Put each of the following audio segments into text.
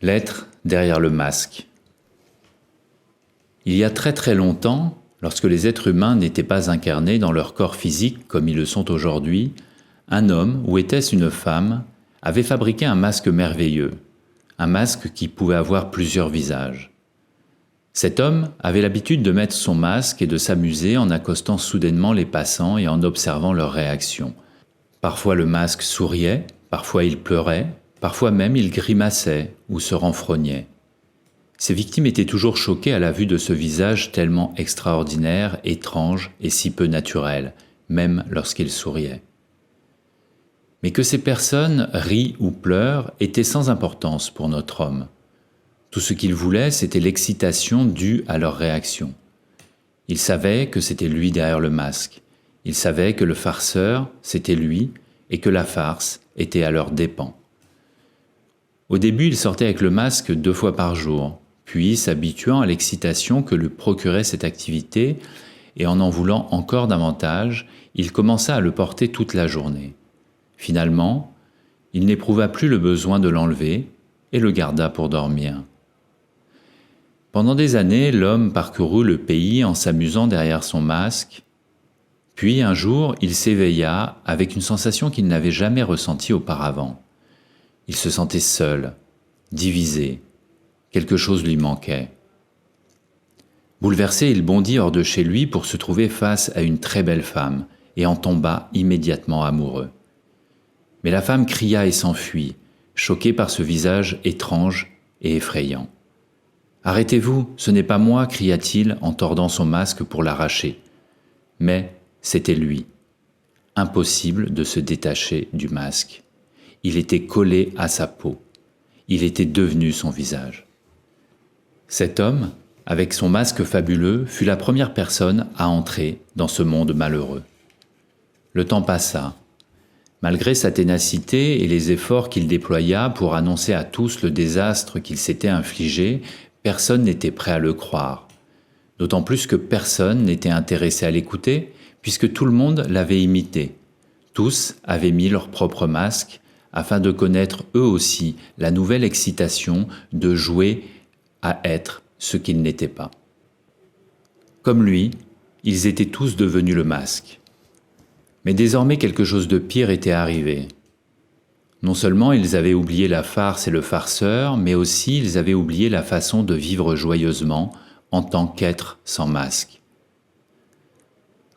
L'être derrière le masque. Il y a très très longtemps, lorsque les êtres humains n'étaient pas incarnés dans leur corps physique comme ils le sont aujourd'hui, un homme, ou était-ce une femme, avait fabriqué un masque merveilleux, un masque qui pouvait avoir plusieurs visages. Cet homme avait l'habitude de mettre son masque et de s'amuser en accostant soudainement les passants et en observant leurs réactions. Parfois le masque souriait, parfois il pleurait, parfois même il grimaçait ou se renfrognait. Ses victimes étaient toujours choquées à la vue de ce visage tellement extraordinaire, étrange et si peu naturel, même lorsqu'il souriait. Mais que ces personnes rient ou pleurent était sans importance pour notre homme. Tout ce qu'il voulait, c'était l'excitation due à leur réaction. Il savait que c'était lui derrière le masque. Il savait que le farceur, c'était lui, et que la farce était à leurs dépens. Au début, il sortait avec le masque 2 fois par jour, puis, s'habituant à l'excitation que lui procurait cette activité, et en voulant encore davantage, il commença à le porter toute la journée. Finalement, il n'éprouva plus le besoin de l'enlever et le garda pour dormir. Pendant des années, l'homme parcourut le pays en s'amusant derrière son masque, puis un jour, il s'éveilla avec une sensation qu'il n'avait jamais ressentie auparavant. Il se sentait seul, divisé, quelque chose lui manquait. Bouleversé, il bondit hors de chez lui pour se trouver face à une très belle femme et en tomba immédiatement amoureux. Mais la femme cria et s'enfuit, choquée par ce visage étrange et effrayant. « Arrêtez-vous, ce n'est pas moi » cria-t-il en tordant son masque pour l'arracher. Mais c'était lui. Impossible de se détacher du masque. Il était collé à sa peau. Il était devenu son visage. Cet homme, avec son masque fabuleux, fut la première personne à entrer dans ce monde malheureux. Le temps passa. Malgré sa ténacité et les efforts qu'il déploya pour annoncer à tous le désastre qu'il s'était infligé, personne n'était prêt à le croire. D'autant plus que personne n'était intéressé à l'écouter, puisque tout le monde l'avait imité. Tous avaient mis leur propre masque, afin de connaître eux aussi la nouvelle excitation de jouer à être ce qu'ils n'étaient pas. Comme lui, ils étaient tous devenus le masque. Mais désormais quelque chose de pire était arrivé. Non seulement ils avaient oublié la farce et le farceur, mais aussi ils avaient oublié la façon de vivre joyeusement en tant qu'être sans masque.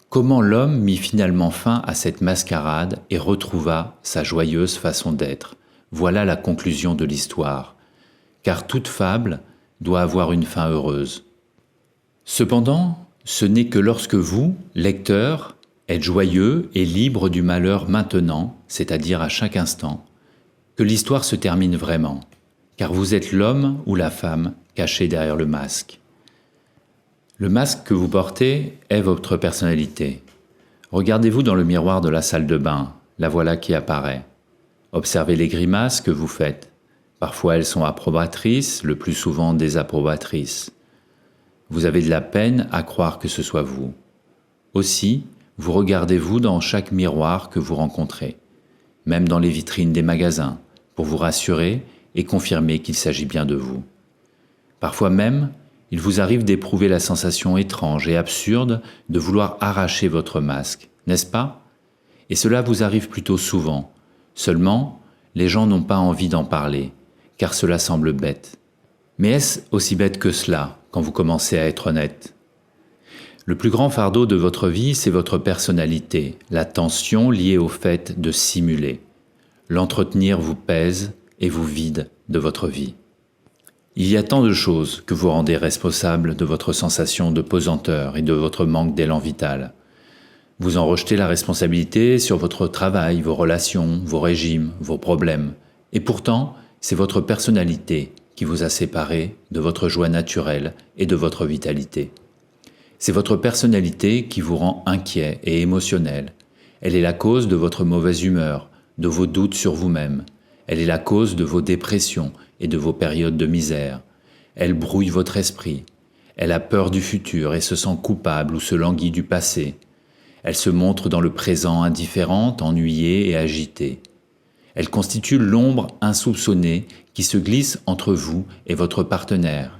Comment l'homme mit finalement fin à cette mascarade et retrouva sa joyeuse façon d'être? Voilà la conclusion de l'histoire. Car toute fable doit avoir une fin heureuse. Cependant, ce n'est que lorsque vous, lecteur, êtes joyeux et libre du malheur maintenant, c'est-à-dire à chaque instant, que l'histoire se termine vraiment, car vous êtes l'homme ou la femme caché derrière le masque. Le masque que vous portez est votre personnalité. Regardez-vous dans le miroir de la salle de bain, la voilà qui apparaît. Observez les grimaces que vous faites. Parfois elles sont approbatrices, le plus souvent désapprobatrices. Vous avez de la peine à croire que ce soit vous. Aussi, vous regardez-vous dans chaque miroir que vous rencontrez, même dans les vitrines des magasins, pour vous rassurer et confirmer qu'il s'agit bien de vous. Parfois même, il vous arrive d'éprouver la sensation étrange et absurde de vouloir arracher votre masque, n'est-ce pas? Et cela vous arrive plutôt souvent. Seulement, les gens n'ont pas envie d'en parler, car cela semble bête. Mais est-ce aussi bête que cela, quand vous commencez à être honnête? Le plus grand fardeau de votre vie, c'est votre personnalité, la tension liée au fait de simuler. L'entretenir vous pèse et vous vide de votre vie. Il y a tant de choses que vous rendez responsables de votre sensation de pesanteur et de votre manque d'élan vital. Vous en rejetez la responsabilité sur votre travail, vos relations, vos régimes, vos problèmes. Et pourtant, c'est votre personnalité qui vous a séparé de votre joie naturelle et de votre vitalité. C'est votre personnalité qui vous rend inquiet et émotionnel. Elle est la cause de votre mauvaise humeur, de vos doutes sur vous-même. Elle est la cause de vos dépressions et de vos périodes de misère. Elle brouille votre esprit. Elle a peur du futur et se sent coupable ou se languit du passé. Elle se montre dans le présent indifférente, ennuyée et agitée. Elle constitue l'ombre insoupçonnée qui se glisse entre vous et votre partenaire.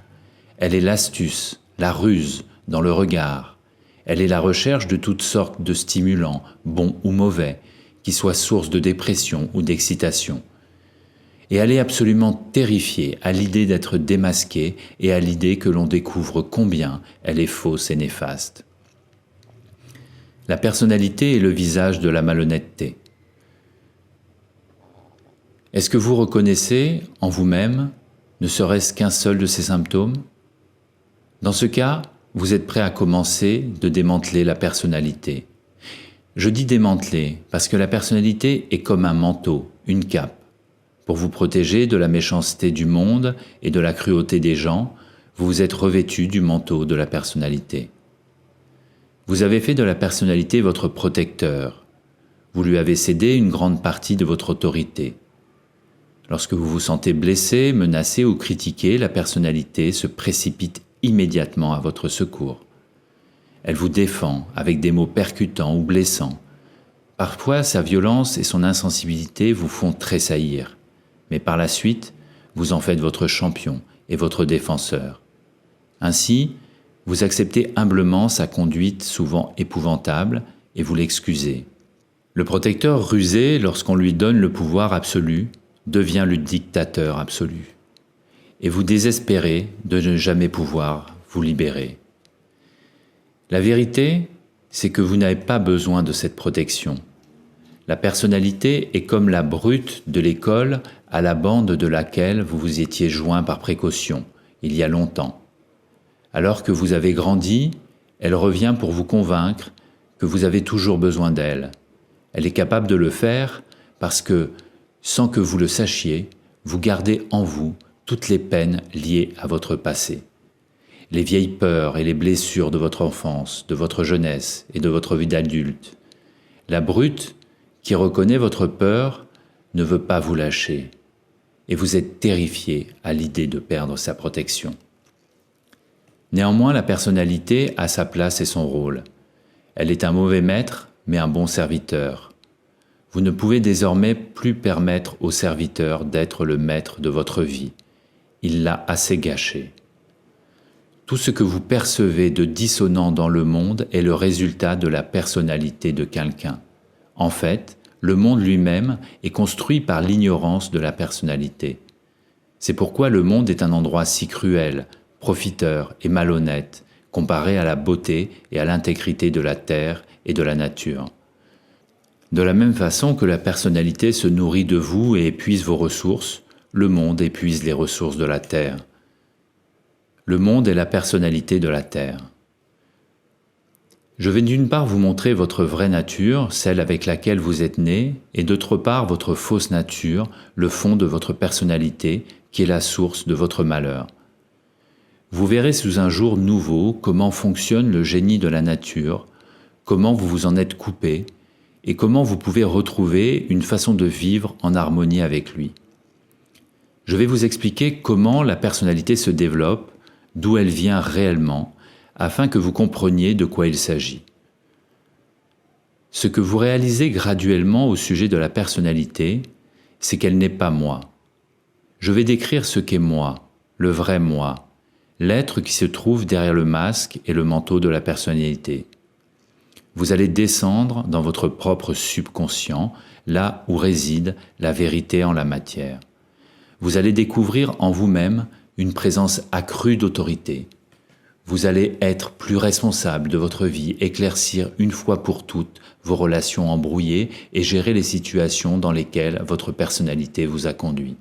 Elle est l'astuce, la ruse dans le regard. Elle est la recherche de toutes sortes de stimulants, bons ou mauvais, qui soient source de dépression ou d'excitation. Et elle est absolument terrifiée à l'idée d'être démasquée et à l'idée que l'on découvre combien elle est fausse et néfaste. La personnalité est le visage de la malhonnêteté. Est-ce que vous reconnaissez en vous-même, ne serait-ce qu'un seul de ces symptômes? Dans ce cas, vous êtes prêt à commencer de démanteler la personnalité. Je dis démanteler parce que la personnalité est comme un manteau, une cape. Pour vous protéger de la méchanceté du monde et de la cruauté des gens, vous vous êtes revêtu du manteau de la personnalité. Vous avez fait de la personnalité votre protecteur. Vous lui avez cédé une grande partie de votre autorité. Lorsque vous vous sentez blessé, menacé ou critiqué, la personnalité se précipite immédiatement à votre secours. Elle vous défend avec des mots percutants ou blessants. Parfois, sa violence et son insensibilité vous font tressaillir, mais par la suite, vous en faites votre champion et votre défenseur. Ainsi, vous acceptez humblement sa conduite souvent épouvantable et vous l'excusez. Le protecteur rusé, lorsqu'on lui donne le pouvoir absolu, devient le dictateur absolu. Et vous désespérez de ne jamais pouvoir vous libérer. La vérité, c'est que vous n'avez pas besoin de cette protection. La personnalité est comme la brute de l'école à la bande de laquelle vous vous étiez joint par précaution, il y a longtemps. Alors que vous avez grandi, elle revient pour vous convaincre que vous avez toujours besoin d'elle. Elle est capable de le faire parce que, sans que vous le sachiez, vous gardez en vous toutes les peines liées à votre passé. Les vieilles peurs et les blessures de votre enfance, de votre jeunesse et de votre vie d'adulte. La brute, qui reconnaît votre peur, ne veut pas vous lâcher. Et vous êtes terrifié à l'idée de perdre sa protection. Néanmoins, la personnalité a sa place et son rôle. Elle est un mauvais maître, mais un bon serviteur. Vous ne pouvez désormais plus permettre au serviteur d'être le maître de votre vie. Il l'a assez gâché. Tout ce que vous percevez de dissonant dans le monde est le résultat de la personnalité de quelqu'un. En fait, le monde lui-même est construit par l'ignorance de la personnalité. C'est pourquoi le monde est un endroit si cruel, profiteur et malhonnête, comparé à la beauté et à l'intégrité de la terre et de la nature. De la même façon que la personnalité se nourrit de vous et épuise vos ressources, le monde épuise les ressources de la terre. Le monde est la personnalité de la terre. Je vais d'une part vous montrer votre vraie nature, celle avec laquelle vous êtes né, et d'autre part votre fausse nature, le fond de votre personnalité, qui est la source de votre malheur. Vous verrez sous un jour nouveau comment fonctionne le génie de la nature, comment vous vous en êtes coupé, et comment vous pouvez retrouver une façon de vivre en harmonie avec lui. Je vais vous expliquer comment la personnalité se développe, d'où elle vient réellement, afin que vous compreniez de quoi il s'agit. Ce que vous réalisez graduellement au sujet de la personnalité, c'est qu'elle n'est pas moi. Je vais décrire ce qu'est moi, le vrai moi, l'être qui se trouve derrière le masque et le manteau de la personnalité. Vous allez descendre dans votre propre subconscient, là où réside la vérité en la matière. Vous allez découvrir en vous-même une présence accrue d'autorité. Vous allez être plus responsable de votre vie, éclaircir une fois pour toutes vos relations embrouillées et gérer les situations dans lesquelles votre personnalité vous a conduit.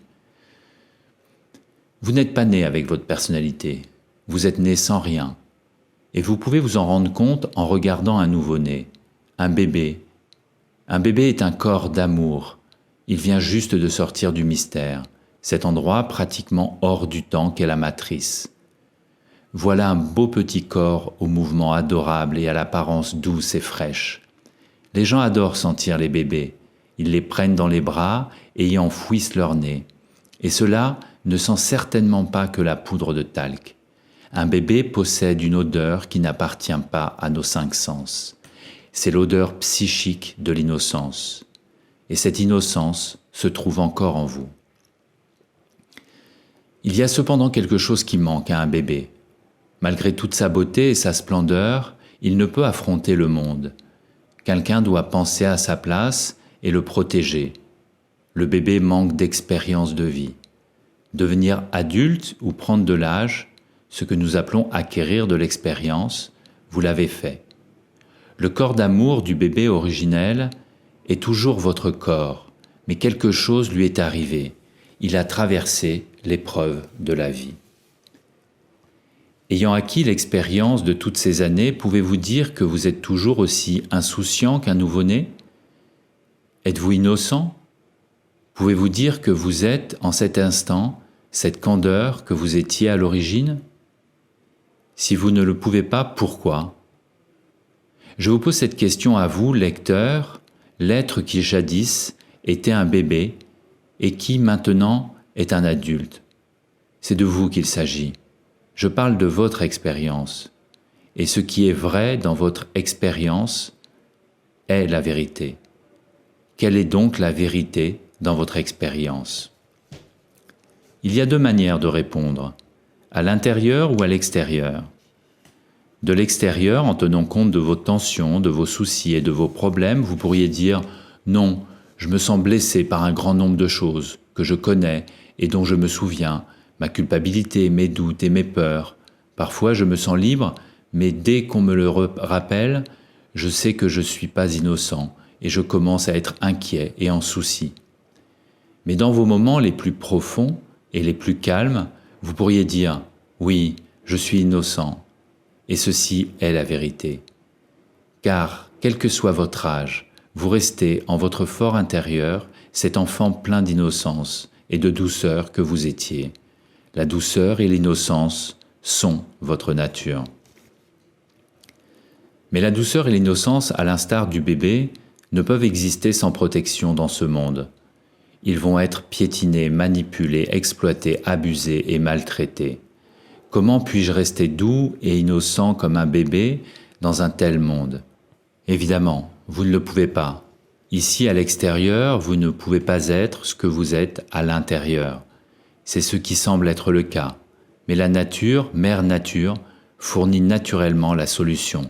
Vous n'êtes pas né avec votre personnalité, vous êtes né sans rien. Et vous pouvez vous en rendre compte en regardant un nouveau-né, un bébé. Un bébé est un corps d'amour. Il vient juste de sortir du mystère, cet endroit pratiquement hors du temps qu'est la matrice. Voilà un beau petit corps au mouvement adorable et à l'apparence douce et fraîche. Les gens adorent sentir les bébés. Ils les prennent dans les bras et y enfouissent leur nez. Et cela ne sent certainement pas que la poudre de talc. Un bébé possède une odeur qui n'appartient pas à nos 5 sens. C'est l'odeur psychique de l'innocence. Et cette innocence, se trouve encore en vous. Il y a cependant quelque chose qui manque à un bébé. Malgré toute sa beauté et sa splendeur, il ne peut affronter le monde. Quelqu'un doit penser à sa place et le protéger. Le bébé manque d'expérience de vie. Devenir adulte ou prendre de l'âge, ce que nous appelons acquérir de l'expérience, vous l'avez fait. Le corps d'amour du bébé originel est toujours votre corps, mais quelque chose lui est arrivé. Il a traversé l'épreuve de la vie. Ayant acquis l'expérience de toutes ces années, pouvez-vous dire que vous êtes toujours aussi insouciant qu'un nouveau-né? Êtes-vous innocent? Pouvez-vous dire que vous êtes, en cet instant, cette candeur que vous étiez à l'origine? Si vous ne le pouvez pas, pourquoi? Je vous pose cette question à vous, lecteur, l'être qui jadis était un bébé et qui maintenant est un adulte. C'est de vous qu'il s'agit. Je parle de votre expérience. Et ce qui est vrai dans votre expérience est la vérité. Quelle est donc la vérité dans votre expérience? Il y a deux manières de répondre, à l'intérieur ou à l'extérieur. De l'extérieur, en tenant compte de vos tensions, de vos soucis et de vos problèmes, vous pourriez dire « Non, je me sens blessé par un grand nombre de choses que je connais et dont je me souviens, ma culpabilité, mes doutes et mes peurs. Parfois, je me sens libre, mais dès qu'on me le rappelle, je sais que je ne suis pas innocent et je commence à être inquiet et en souci. » Mais dans vos moments les plus profonds et les plus calmes, vous pourriez dire « Oui, je suis innocent. » Et ceci est la vérité. Car, quel que soit votre âge, vous restez en votre fort intérieur cet enfant plein d'innocence et de douceur que vous étiez. La douceur et l'innocence sont votre nature. Mais la douceur et l'innocence, à l'instar du bébé, ne peuvent exister sans protection dans ce monde. Ils vont être piétinés, manipulés, exploités, abusés et maltraités. Comment puis-je rester doux et innocent comme un bébé dans un tel monde? Évidemment, vous ne le pouvez pas. Ici, à l'extérieur, vous ne pouvez pas être ce que vous êtes à l'intérieur. C'est ce qui semble être le cas. Mais la nature, Mère Nature, fournit naturellement la solution.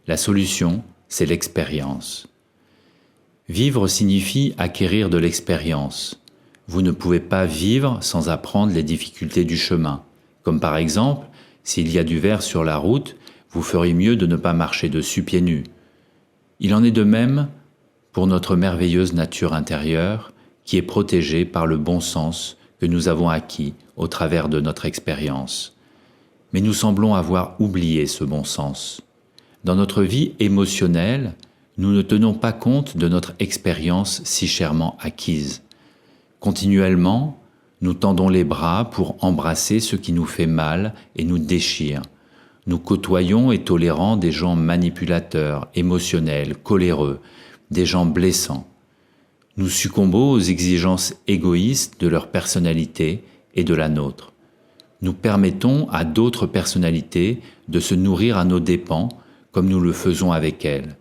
La solution, c'est l'expérience. Vivre signifie acquérir de l'expérience. Vous ne pouvez pas vivre sans apprendre les difficultés du chemin. Comme par exemple, s'il y a du verre sur la route, vous feriez mieux de ne pas marcher dessus pieds nus. Il en est de même pour notre merveilleuse nature intérieure qui est protégée par le bon sens que nous avons acquis au travers de notre expérience. Mais nous semblons avoir oublié ce bon sens. Dans notre vie émotionnelle, nous ne tenons pas compte de notre expérience si chèrement acquise. Continuellement, nous tendons les bras pour embrasser ce qui nous fait mal et nous déchire. Nous côtoyons et tolérons des gens manipulateurs, émotionnels, coléreux, des gens blessants. Nous succombons aux exigences égoïstes de leur personnalité et de la nôtre. Nous permettons à d'autres personnalités de se nourrir à nos dépens comme nous le faisons avec elles.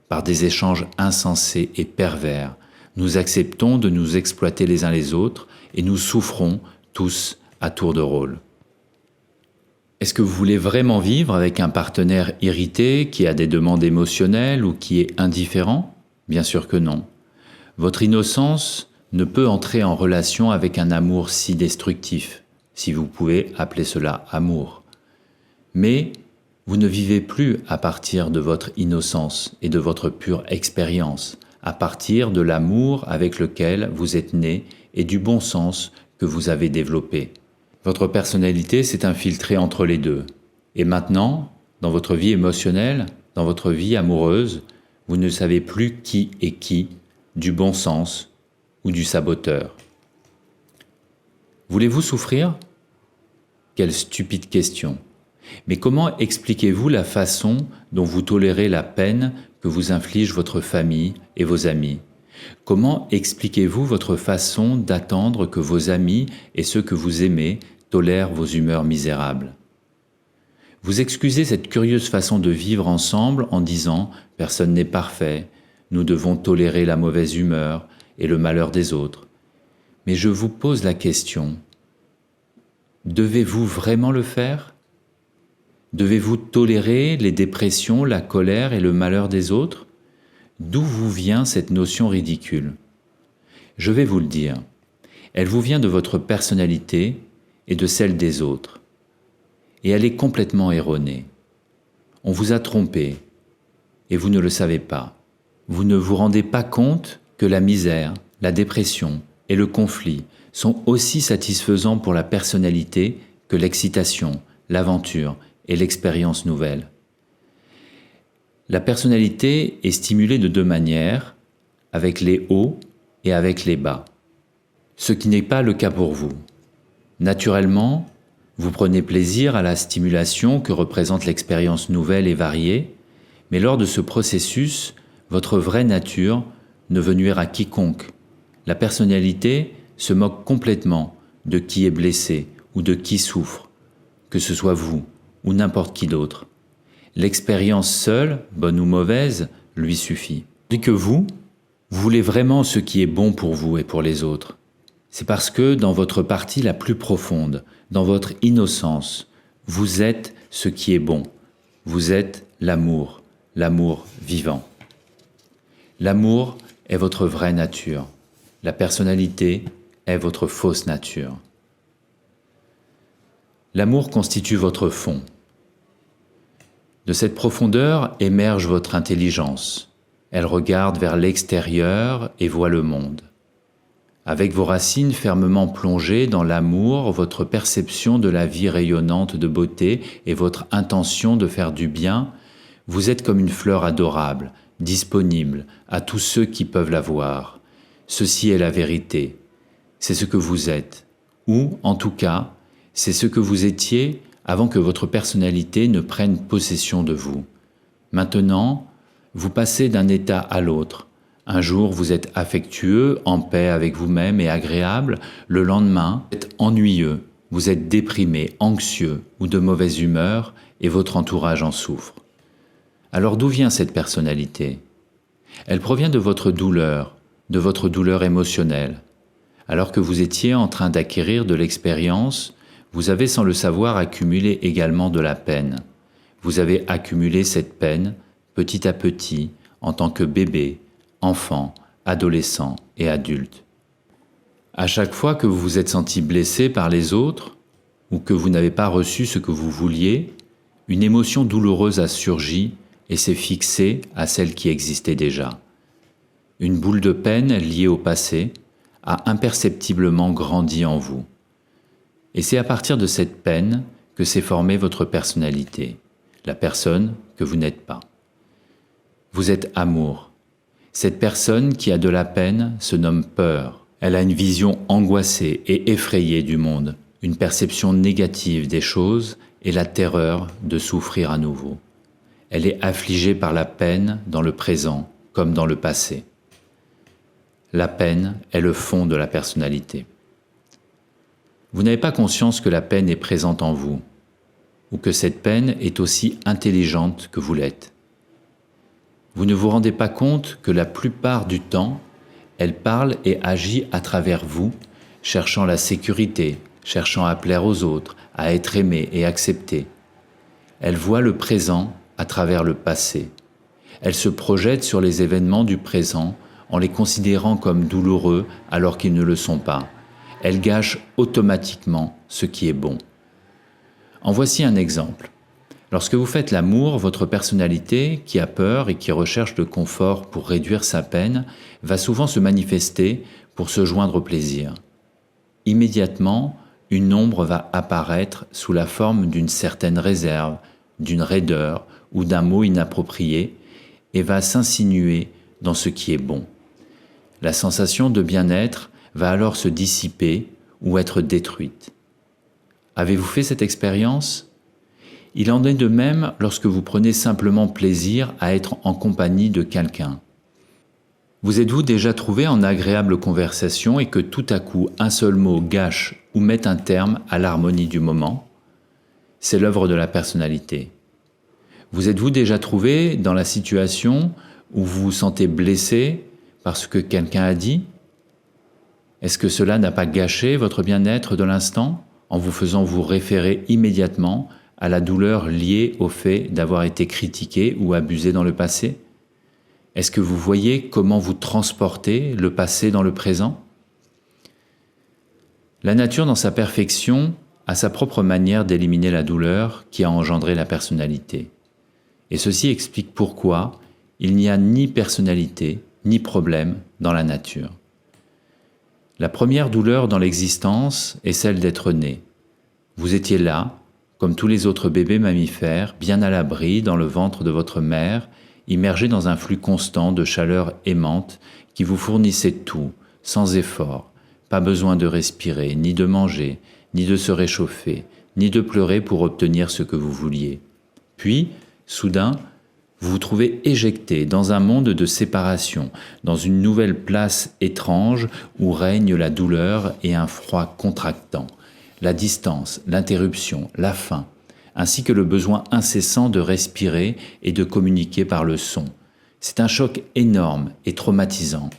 Par des échanges insensés et pervers, nous acceptons de nous exploiter les uns les autres et nous souffrons tous à tour de rôle. Est-ce que vous voulez vraiment vivre avec un partenaire irrité qui a des demandes émotionnelles ou qui est indifférent? Bien sûr que non. Votre innocence ne peut entrer en relation avec un amour si destructif, si vous pouvez appeler cela amour. Mais vous ne vivez plus à partir de votre innocence et de votre pure expérience, à partir de l'amour avec lequel vous êtes né et du bon sens que vous avez développé. Votre personnalité s'est infiltrée entre les deux. Et maintenant, dans votre vie émotionnelle, dans votre vie amoureuse, vous ne savez plus qui est qui, du bon sens ou du saboteur. Voulez-vous souffrir? Quelle stupide question. Mais comment expliquez-vous la façon dont vous tolérez la peine que vous inflige votre famille et vos amis? Comment expliquez-vous votre façon d'attendre que vos amis et ceux que vous aimez tolèrent vos humeurs misérables? Vous excusez cette curieuse façon de vivre ensemble en disant « personne n'est parfait, nous devons tolérer la mauvaise humeur et le malheur des autres ». Mais je vous pose la question, devez-vous vraiment le faire? Devez-vous tolérer les dépressions, la colère et le malheur des autres? D'où vous vient cette notion ridicule? Je vais vous le dire. Elle vous vient de votre personnalité et de celle des autres. Et elle est complètement erronée. On vous a trompé et vous ne le savez pas. Vous ne vous rendez pas compte que la misère, la dépression et le conflit sont aussi satisfaisants pour la personnalité que l'excitation, l'aventure et l'expérience nouvelle. La personnalité est stimulée de deux manières, avec les hauts et avec les bas. Ce qui n'est pas le cas pour vous. Naturellement, vous prenez plaisir à la stimulation que représente l'expérience nouvelle et variée, mais lors de ce processus, votre vraie nature ne veut nuire à quiconque. La personnalité se moque complètement de qui est blessé ou de qui souffre, que ce soit vous ou n'importe qui d'autre. L'expérience seule, bonne ou mauvaise, lui suffit. Tandis que vous voulez vraiment ce qui est bon pour vous et pour les autres. C'est parce que dans votre partie la plus profonde, dans votre innocence, vous êtes ce qui est bon. Vous êtes l'amour, l'amour vivant. L'amour est votre vraie nature. La personnalité est votre fausse nature. L'amour constitue votre fond. De cette profondeur émerge votre intelligence. Elle regarde vers l'extérieur et voit le monde. Avec vos racines fermement plongées dans l'amour, votre perception de la vie rayonnante de beauté et votre intention de faire du bien, vous êtes comme une fleur adorable, disponible à tous ceux qui peuvent la voir. Ceci est la vérité. C'est ce que vous êtes. Ou, en tout cas, c'est ce que vous étiez avant que votre personnalité ne prenne possession de vous. Maintenant, vous passez d'un état à l'autre. Un jour, vous êtes affectueux, en paix avec vous-même et agréable. Le lendemain, vous êtes ennuyeux, vous êtes déprimé, anxieux ou de mauvaise humeur et votre entourage en souffre. Alors d'où vient cette personnalité? Elle provient de votre douleur émotionnelle. Alors que vous étiez en train d'acquérir de l'expérience, vous avez sans le savoir accumulé également de la peine. Vous avez accumulé cette peine petit à petit en tant que bébé, enfant, adolescent et adulte. À chaque fois que vous vous êtes senti blessé par les autres ou que vous n'avez pas reçu ce que vous vouliez, une émotion douloureuse a surgi et s'est fixée à celle qui existait déjà. Une boule de peine liée au passé a imperceptiblement grandi en vous. Et c'est à partir de cette peine que s'est formée votre personnalité, la personne que vous n'êtes pas. Vous êtes amour. Cette personne qui a de la peine se nomme peur. Elle a une vision angoissée et effrayée du monde, une perception négative des choses et la terreur de souffrir à nouveau. Elle est affligée par la peine dans le présent comme dans le passé. La peine est le fond de la personnalité. Vous n'avez pas conscience que la peine est présente en vous, ou que cette peine est aussi intelligente que vous l'êtes. Vous ne vous rendez pas compte que la plupart du temps, elle parle et agit à travers vous, cherchant la sécurité, cherchant à plaire aux autres, à être aimée et acceptée. Elle voit le présent à travers le passé. Elle se projette sur les événements du présent en les considérant comme douloureux alors qu'ils ne le sont pas. Elle gâche automatiquement ce qui est bon. En voici un exemple. Lorsque vous faites l'amour, votre personnalité, qui a peur et qui recherche le confort pour réduire sa peine, va souvent se manifester pour se joindre au plaisir. Immédiatement, une ombre va apparaître sous la forme d'une certaine réserve, d'une raideur ou d'un mot inapproprié et va s'insinuer dans ce qui est bon. La sensation de bien-être va alors se dissiper ou être détruite. Avez-vous fait cette expérience ? Il en est de même lorsque vous prenez simplement plaisir à être en compagnie de quelqu'un. Vous êtes-vous déjà trouvé en agréable conversation et que tout à coup un seul mot gâche ou met un terme à l'harmonie du moment ? C'est l'œuvre de la personnalité. Vous êtes-vous déjà trouvé dans la situation où vous vous sentez blessé parce que quelqu'un a dit ? Est-ce que cela n'a pas gâché votre bien-être de l'instant en vous faisant vous référer immédiatement à la douleur liée au fait d'avoir été critiqué ou abusé dans le passé? Est-ce que vous voyez comment vous transportez le passé dans le présent? La nature, dans sa perfection, a sa propre manière d'éliminer la douleur qui a engendré la personnalité. Et ceci explique pourquoi il n'y a ni personnalité, ni problème dans la nature. La première douleur dans l'existence est celle d'être né. Vous étiez là, comme tous les autres bébés mammifères, bien à l'abri dans le ventre de votre mère, immergé dans un flux constant de chaleur aimante qui vous fournissait tout, sans effort, pas besoin de respirer, ni de manger, ni de se réchauffer, ni de pleurer pour obtenir ce que vous vouliez. Puis, soudain, vous vous trouvez éjecté dans un monde de séparation, dans une nouvelle place étrange où règne la douleur et un froid contractant, la distance, l'interruption, la faim, ainsi que le besoin incessant de respirer et de communiquer par le son. C'est un choc énorme et traumatisant.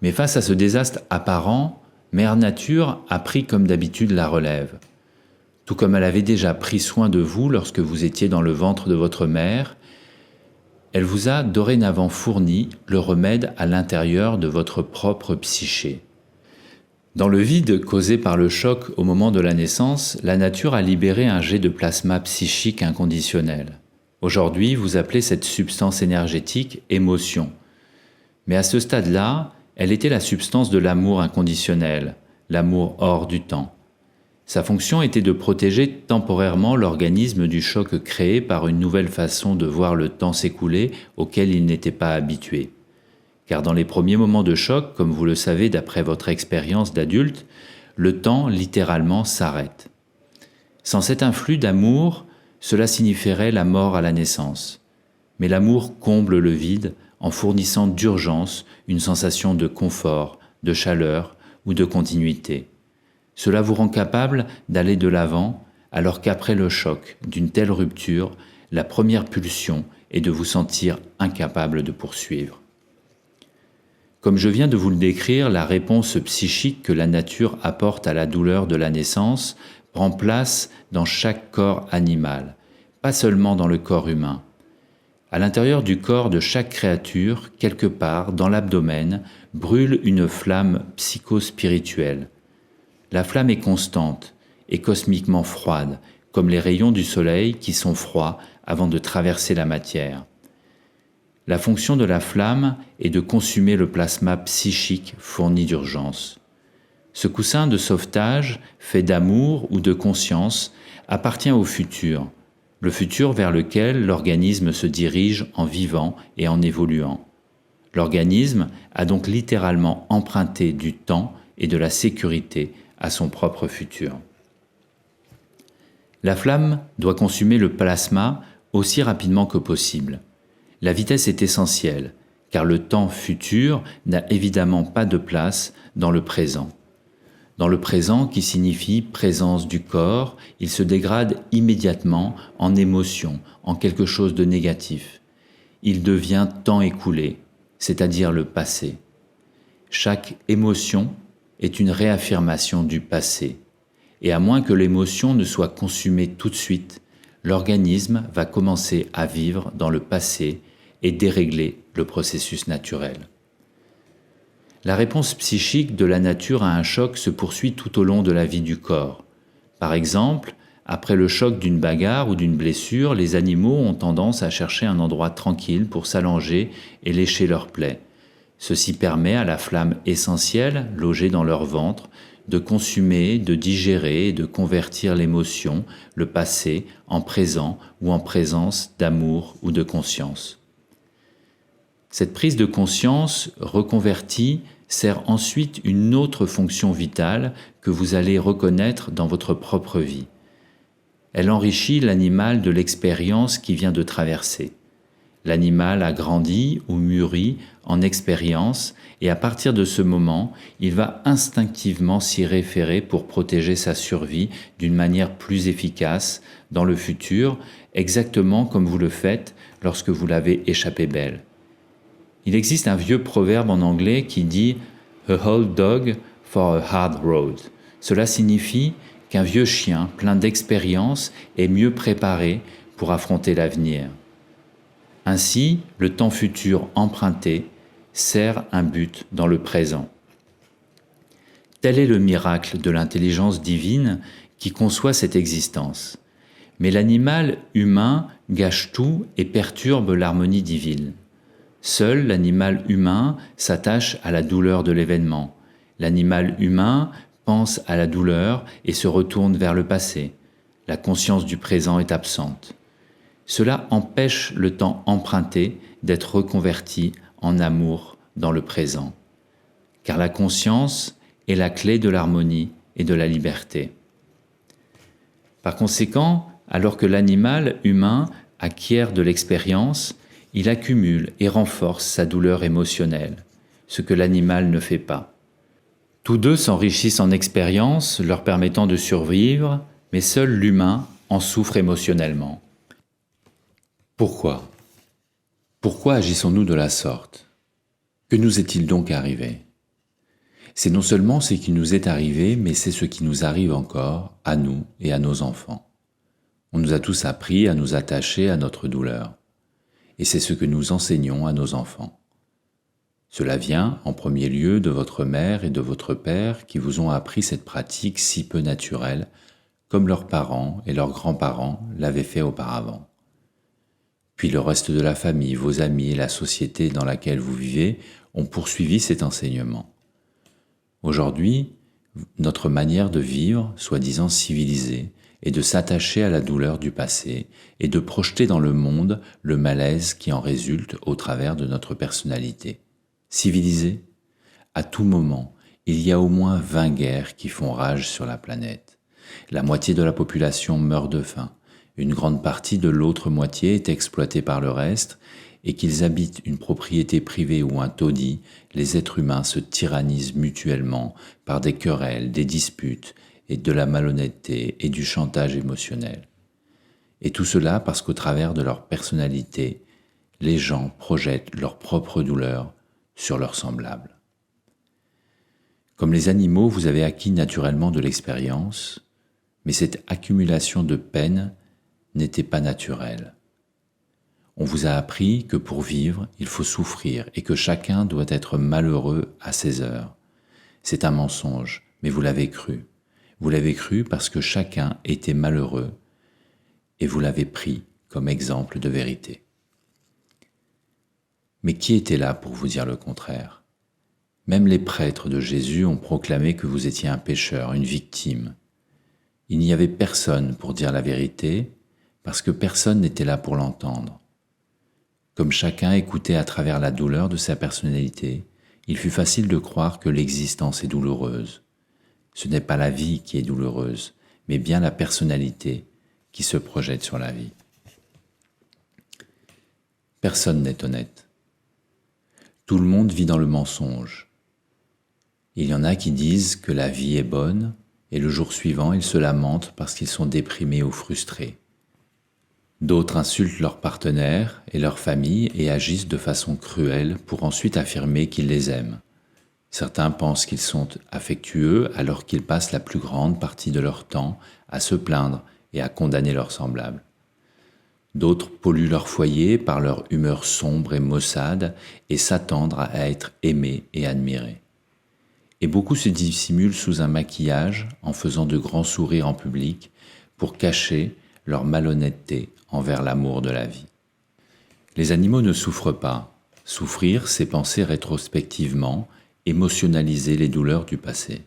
Mais face à ce désastre apparent, Mère Nature a pris comme d'habitude la relève. Tout comme elle avait déjà pris soin de vous lorsque vous étiez dans le ventre de votre mère, elle vous a dorénavant fourni le remède à l'intérieur de votre propre psyché. Dans le vide causé par le choc au moment de la naissance, la nature a libéré un jet de plasma psychique inconditionnel. Aujourd'hui, vous appelez cette substance énergétique émotion. Mais à ce stade-là, elle était la substance de l'amour inconditionnel, l'amour hors du temps. Sa fonction était de protéger temporairement l'organisme du choc créé par une nouvelle façon de voir le temps s'écouler auquel il n'était pas habitué. Car dans les premiers moments de choc, comme vous le savez d'après votre expérience d'adulte, le temps littéralement s'arrête. Sans cet influx d'amour, cela signifierait la mort à la naissance. Mais l'amour comble le vide en fournissant d'urgence une sensation de confort, de chaleur ou de continuité. Cela vous rend capable d'aller de l'avant, alors qu'après le choc d'une telle rupture, la première pulsion est de vous sentir incapable de poursuivre. Comme je viens de vous le décrire, la réponse psychique que la nature apporte à la douleur de la naissance prend place dans chaque corps animal, pas seulement dans le corps humain. À l'intérieur du corps de chaque créature, quelque part dans l'abdomen, brûle une flamme psychospirituelle. La flamme est constante et cosmiquement froide, comme les rayons du soleil qui sont froids avant de traverser la matière. La fonction de la flamme est de consumer le plasma psychique fourni d'urgence. Ce coussin de sauvetage, fait d'amour ou de conscience, appartient au futur, le futur vers lequel l'organisme se dirige en vivant et en évoluant. L'organisme a donc littéralement emprunté du temps et de la sécurité à son propre futur. La flamme doit consumer le plasma aussi rapidement que possible. La vitesse est essentielle, car le temps futur n'a évidemment pas de place dans le présent. Dans le présent, qui signifie présence du corps, il se dégrade immédiatement en émotion, en quelque chose de négatif. Il devient temps écoulé, c'est-à-dire le passé. Chaque émotion est une réaffirmation du passé. Et à moins que l'émotion ne soit consumée tout de suite, l'organisme va commencer à vivre dans le passé et dérégler le processus naturel. La réponse psychique de la nature à un choc se poursuit tout au long de la vie du corps. Par exemple, après le choc d'une bagarre ou d'une blessure, les animaux ont tendance à chercher un endroit tranquille pour s'allonger et lécher leurs plaies. Ceci permet à la flamme essentielle, logée dans leur ventre, de consumer, de digérer et de convertir l'émotion, le passé, en présent ou en présence d'amour ou de conscience. Cette prise de conscience reconvertie sert ensuite une autre fonction vitale que vous allez reconnaître dans votre propre vie. Elle enrichit l'animal de l'expérience qui vient de traverser. L'animal a grandi ou mûri en expérience et à partir de ce moment, il va instinctivement s'y référer pour protéger sa survie d'une manière plus efficace dans le futur, exactement comme vous le faites lorsque vous l'avez échappé belle. Il existe un vieux proverbe en anglais qui dit A old dog for a hard road. Cela signifie qu'un vieux chien plein d'expérience est mieux préparé pour affronter l'avenir. Ainsi, le temps futur emprunté sert un but dans le présent. Tel est le miracle de l'intelligence divine qui conçoit cette existence. Mais l'animal humain gâche tout et perturbe l'harmonie divine. Seul l'animal humain s'attache à la douleur de l'événement. L'animal humain pense à la douleur et se retourne vers le passé. La conscience du présent est absente. Cela empêche le temps emprunté d'être reconverti en amour dans le présent. Car la conscience est la clé de l'harmonie et de la liberté. Par conséquent, alors que l'animal humain acquiert de l'expérience, il accumule et renforce sa douleur émotionnelle, ce que l'animal ne fait pas. Tous deux s'enrichissent en expérience, leur permettant de survivre, mais seul l'humain en souffre émotionnellement. Pourquoi ? Pourquoi agissons-nous de la sorte ? Que nous est-il donc arrivé ? C'est non seulement ce qui nous est arrivé, mais c'est ce qui nous arrive encore, à nous et à nos enfants. On nous a tous appris à nous attacher à notre douleur. Et c'est ce que nous enseignons à nos enfants. Cela vient, en premier lieu, de votre mère et de votre père qui vous ont appris cette pratique si peu naturelle, comme leurs parents et leurs grands-parents l'avaient fait auparavant. Puis le reste de la famille, vos amis et la société dans laquelle vous vivez ont poursuivi cet enseignement. Aujourd'hui, notre manière de vivre, soi-disant civilisée, est de s'attacher à la douleur du passé et de projeter dans le monde le malaise qui en résulte au travers de notre personnalité. Civilisée ? À tout moment, il y a au moins 20 guerres qui font rage sur la planète. La moitié de la population meurt de faim. Une grande partie de l'autre moitié est exploitée par le reste, et qu'ils habitent une propriété privée ou un taudis, les êtres humains se tyrannisent mutuellement par des querelles, des disputes, et de la malhonnêteté et du chantage émotionnel. Et tout cela parce qu'au travers de leur personnalité, les gens projettent leur propre douleur sur leurs semblables. Comme les animaux, vous avez acquis naturellement de l'expérience, mais cette accumulation de peine n'était pas naturelle. On vous a appris que pour vivre, il faut souffrir et que chacun doit être malheureux à ses heures. C'est un mensonge, mais vous l'avez cru. Vous l'avez cru parce que chacun était malheureux et vous l'avez pris comme exemple de vérité. Mais qui était là pour vous dire le contraire ? Même les prêtres de Jésus ont proclamé que vous étiez un pécheur, une victime. Il n'y avait personne pour dire la vérité parce que personne n'était là pour l'entendre. Comme chacun écoutait à travers la douleur de sa personnalité, il fut facile de croire que l'existence est douloureuse. Ce n'est pas la vie qui est douloureuse, mais bien la personnalité qui se projette sur la vie. Personne n'est honnête. Tout le monde vit dans le mensonge. Il y en a qui disent que la vie est bonne, et le jour suivant, ils se lamentent parce qu'ils sont déprimés ou frustrés. D'autres insultent leurs partenaires et leur famille et agissent de façon cruelle pour ensuite affirmer qu'ils les aiment. Certains pensent qu'ils sont affectueux alors qu'ils passent la plus grande partie de leur temps à se plaindre et à condamner leurs semblables. D'autres polluent leur foyer par leur humeur sombre et maussade et s'attendent à être aimés et admirés. Et beaucoup se dissimulent sous un maquillage en faisant de grands sourires en public pour cacher leur malhonnêteté envers l'amour de la vie. Les animaux ne souffrent pas. Souffrir, c'est penser rétrospectivement, émotionnaliser les douleurs du passé.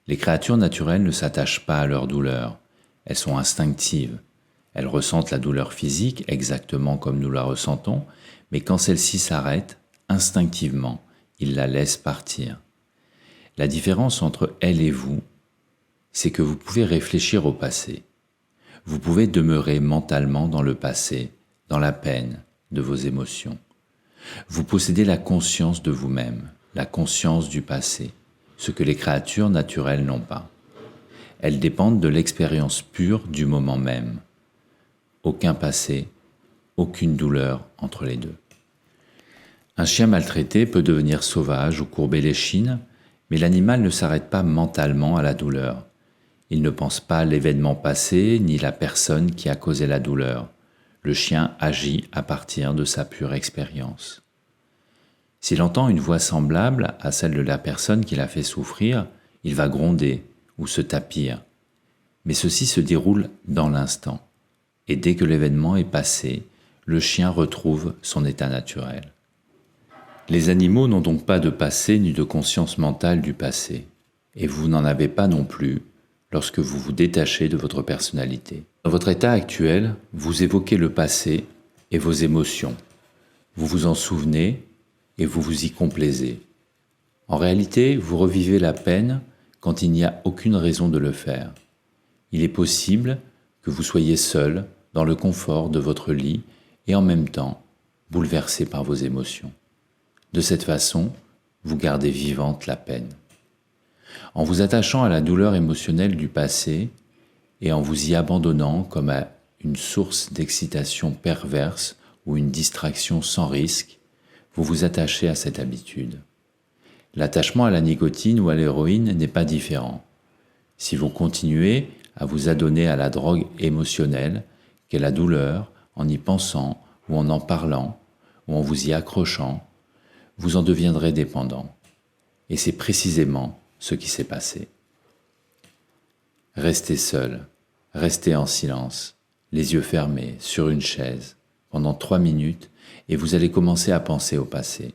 Les créatures naturelles ne s'attachent pas à leurs douleurs. Elles sont instinctives. Elles ressentent la douleur physique exactement comme nous la ressentons, mais quand celle-ci s'arrête, instinctivement, ils la laissent partir. La différence entre elle et vous, c'est que vous pouvez réfléchir au passé. Vous pouvez demeurer mentalement dans le passé, dans la peine de vos émotions. Vous possédez la conscience de vous-même, la conscience du passé, ce que les créatures naturelles n'ont pas. Elles dépendent de l'expérience pure du moment même. Aucun passé, aucune douleur entre les deux. Un chien maltraité peut devenir sauvage ou courber l'échine Mais l'animal ne s'arrête pas mentalement à la douleur. Il ne pense pas à l'événement passé ni la personne qui a causé la douleur. Le chien agit à partir de sa pure expérience. S'il entend une voix semblable à celle de la personne qui l'a fait souffrir, il va gronder ou se tapir. Mais ceci se déroule dans l'instant. Et dès que l'événement est passé, le chien retrouve son état naturel. Les animaux n'ont donc pas de passé ni de conscience mentale du passé. Et vous n'en avez pas non plus lorsque vous vous détachez de votre personnalité. Dans votre état actuel, vous évoquez le passé et vos émotions. Vous vous en souvenez et vous vous y complaisez. En réalité, vous revivez la peine quand il n'y a aucune raison de le faire. Il est possible que vous soyez seul dans le confort de votre lit et en même temps bouleversé par vos émotions. De cette façon, vous gardez vivante la peine. En vous attachant à la douleur émotionnelle du passé et en vous y abandonnant comme à une source d'excitation perverse ou une distraction sans risque, vous vous attachez à cette habitude. L'attachement à la nicotine ou à l'héroïne n'est pas différent. Si vous continuez à vous adonner à la drogue émotionnelle, qu'est la douleur, en y pensant ou en parlant ou en vous y accrochant, vous en deviendrez dépendant. Et c'est précisément ce qui s'est passé. Restez seul, restez en silence, les yeux fermés, sur une chaise, pendant 3 minutes, et vous allez commencer à penser au passé.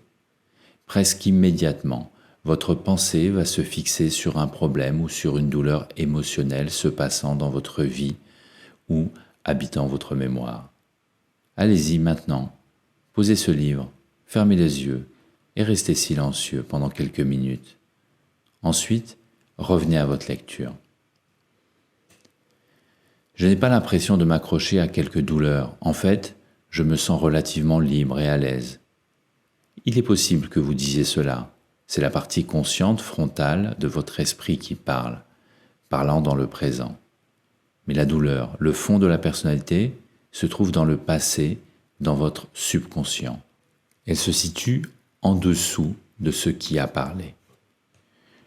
Presque immédiatement, votre pensée va se fixer sur un problème ou sur une douleur émotionnelle se passant dans votre vie ou habitant votre mémoire. Allez-y maintenant, posez ce livre, fermez les yeux et restez silencieux pendant quelques minutes. Ensuite, revenez à votre lecture. Je n'ai pas l'impression de m'accrocher à quelque douleur. En fait, je me sens relativement libre et à l'aise. Il est possible que vous disiez cela. C'est la partie consciente frontale de votre esprit qui parle, parlant dans le présent. Mais la douleur, le fond de la personnalité, se trouve dans le passé, dans votre subconscient. Elle se situe en dessous de ce qui a parlé.